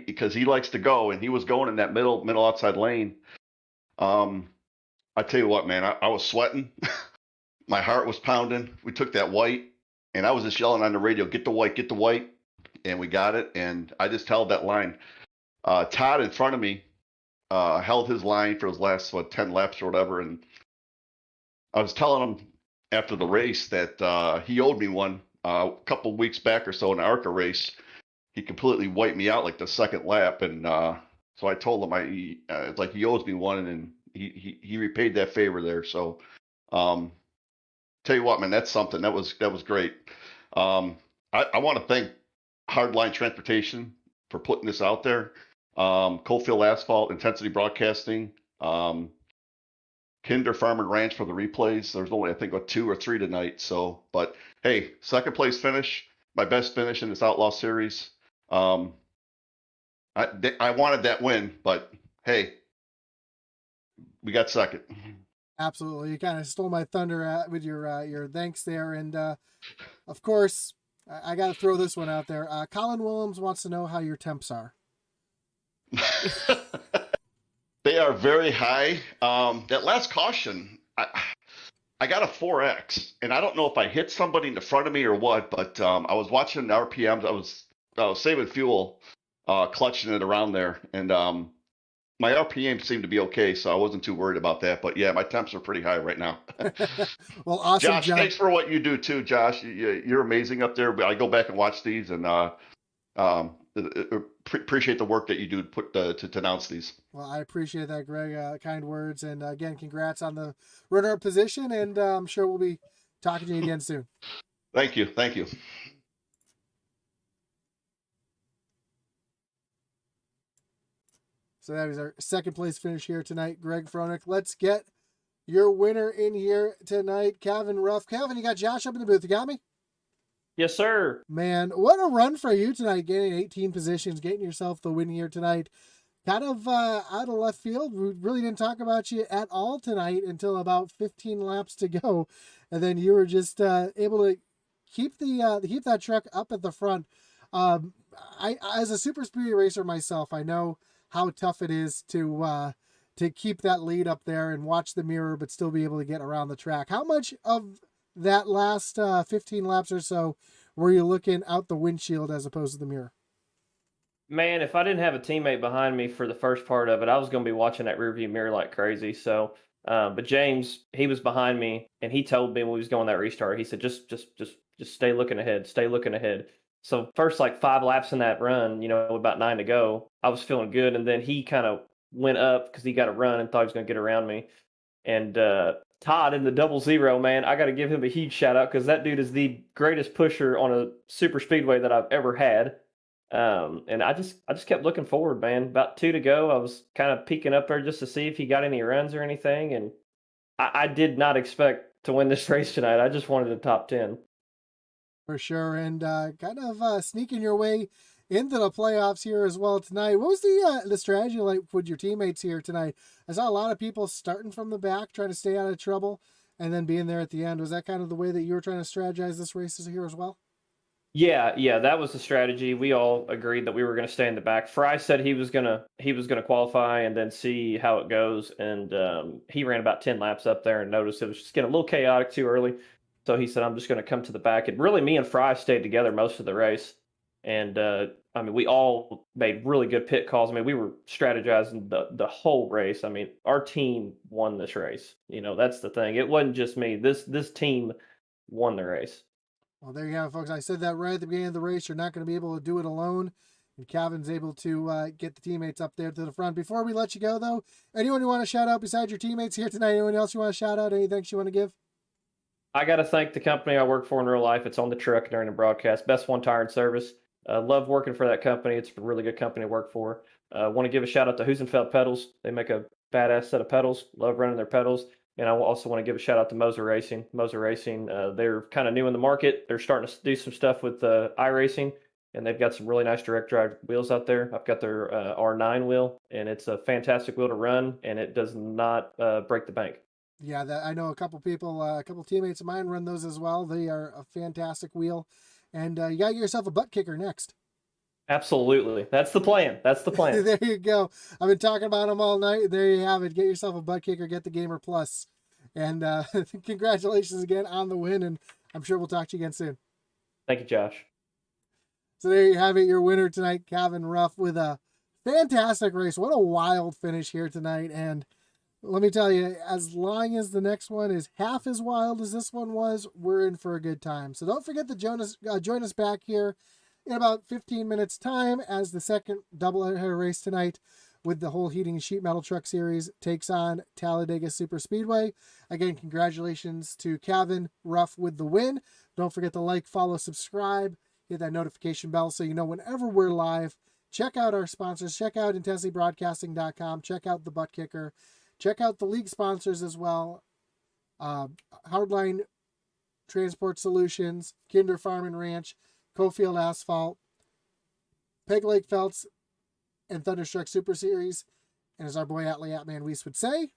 Because he likes to go, and he was going in that middle outside lane. I tell you what, man, I was sweating. My heart was pounding. We took that white, and I was just yelling on the radio, get the white, and we got it. And I just held that line. Todd in front of me held his line for his last 10 laps or whatever, and I was telling him after the race that he owed me one a couple of weeks back or so in the ARCA race. He completely wiped me out like the second lap, and so I told him it's like he owes me one, and he repaid that favor there. So, tell you what, man, that's something. That was great. I want to thank Hardline Transportation for putting this out there. Cofield Asphalt, Intensity Broadcasting, Kinderfarming Ranch for the replays. There's only, I think, 2 or 3 tonight. So, but hey, second place finish, my best finish in this Outlaw series. I wanted that win, but hey, we got second. Absolutely, you kind of stole my thunder with your thanks there, and of course, I got to throw this one out there. Colin Williams wants to know how your temps are. They are very high. That last caution, I got a 4X, and I don't know if I hit somebody in the front of me or what, but I was watching the RPMs. I was saving fuel, clutching it around there, and my RPM seemed to be okay, so I wasn't too worried about that. But yeah, my temps are pretty high right now. Well, awesome, Josh. Thanks for what you do too, Josh. You're amazing up there. I go back and watch these, and appreciate the work that you do to announce these. Well, I appreciate that, Greg. Kind words. And again, congrats on the runner-up position. And I'm sure we'll be talking to you again soon. Thank you. Thank you. So that is our second place finish here tonight, Greg Froelich. Let's get your winner in here tonight, Kevin Ruff. Kevin, you got Josh up in the booth. You got me? Yes, sir. Man, what a run for you tonight, getting 18 positions, getting yourself the win here tonight. Kind of out of left field. We really didn't talk about you at all tonight until about 15 laps to go. And then you were just able to keep that truck up at the front. I as a super speedway racer myself, I know how tough it is to keep that lead up there and watch the mirror, but still be able to get around the track. How much of that last 15 laps or so were you looking out the windshield as opposed to the mirror? Man, if I didn't have a teammate behind me for the first part of it, I was going to be watching that rearview mirror like crazy. So, but James, he was behind me, and he told me when we was going that restart, he said, just stay looking ahead, stay looking ahead. So first, like 5 laps in that run, about 9 to go, I was feeling good. And then he kind of went up because he got a run and thought he was going to get around me. And Todd in the 00, man, I got to give him a huge shout out because that dude is the greatest pusher on a super speedway that I've ever had. And I just kept looking forward, man. About 2 to go, I was kind of peeking up there just to see if he got any runs or anything. And I did not expect to win this race tonight. I just wanted the top 10. For sure. And kind of sneaking your way into the playoffs here as well tonight. What was the strategy like with your teammates here tonight? I saw a lot of people starting from the back, trying to stay out of trouble, and then being there at the end. Was that kind of the way that you were trying to strategize this race here as well? Yeah, that was the strategy. We all agreed that we were going to stay in the back. Fry said he was gonna qualify and then see how it goes, and he ran about 10 laps up there and noticed it was just getting a little chaotic too early. So he said, "I'm just going to come to the back." And really, me and Fry stayed together most of the race, and we all made really good pit calls. We were strategizing the whole race. Our team won this race. That's the thing. It wasn't just me. This team won the race. Well, there you have it, folks. I said that right at the beginning of the race. You're not going to be able to do it alone. And Kevin's able to get the teammates up there to the front. Before we let you go, though, anyone you want to shout out besides your teammates here tonight? Anyone else you want to shout out? Any thanks you want to give? I got to thank the company I work for in real life. It's on the truck during the broadcast. Best One Tire and Service. Love working for that company. It's a really good company to work for. Want to give a shout out to Husenfeld Pedals. They make a badass set of pedals. Love running their pedals. And I also want to give a shout out to Moser Racing. Moser Racing, they're kind of new in the market. They're starting to do some stuff with iRacing, and they've got some really nice direct drive wheels out there. I've got their R9 wheel, and it's a fantastic wheel to run, and it does not break the bank. Yeah, I know a couple people, a couple teammates of mine run those as well. They are a fantastic wheel. And you got to get yourself a butt kicker next. Absolutely. That's the plan. There you go. I've been talking about them all night. There you have it. Get yourself a butt kicker. Get the Gamer Plus. And congratulations again on the win. And I'm sure we'll talk to you again soon. Thank you, Josh. So there you have it. Your winner tonight, Kevin Ruff, with a fantastic race. What a wild finish here tonight. And let me tell you, as long as the next one is half as wild as this one was, we're in for a good time. So don't forget to join us back here in about 15 minutes time as the second doubleheader race tonight with the whole heating and sheet metal truck series takes on Talladega Superspeedway. Again, congratulations to Kevin Ruff with the win. Don't forget to like, follow, subscribe, hit that notification bell so you know whenever we're live. Check out our sponsors. Check out IntensityBroadcasting.com. Check out the Butt Kicker. Check out the league sponsors as well. Hardline Transport Solutions, Kinderfarming Ranch, Cofield Asphalt, Peg Lake Felts, and Thunderstruck Super Series. And as our boy Atlee Atman Weiss would say,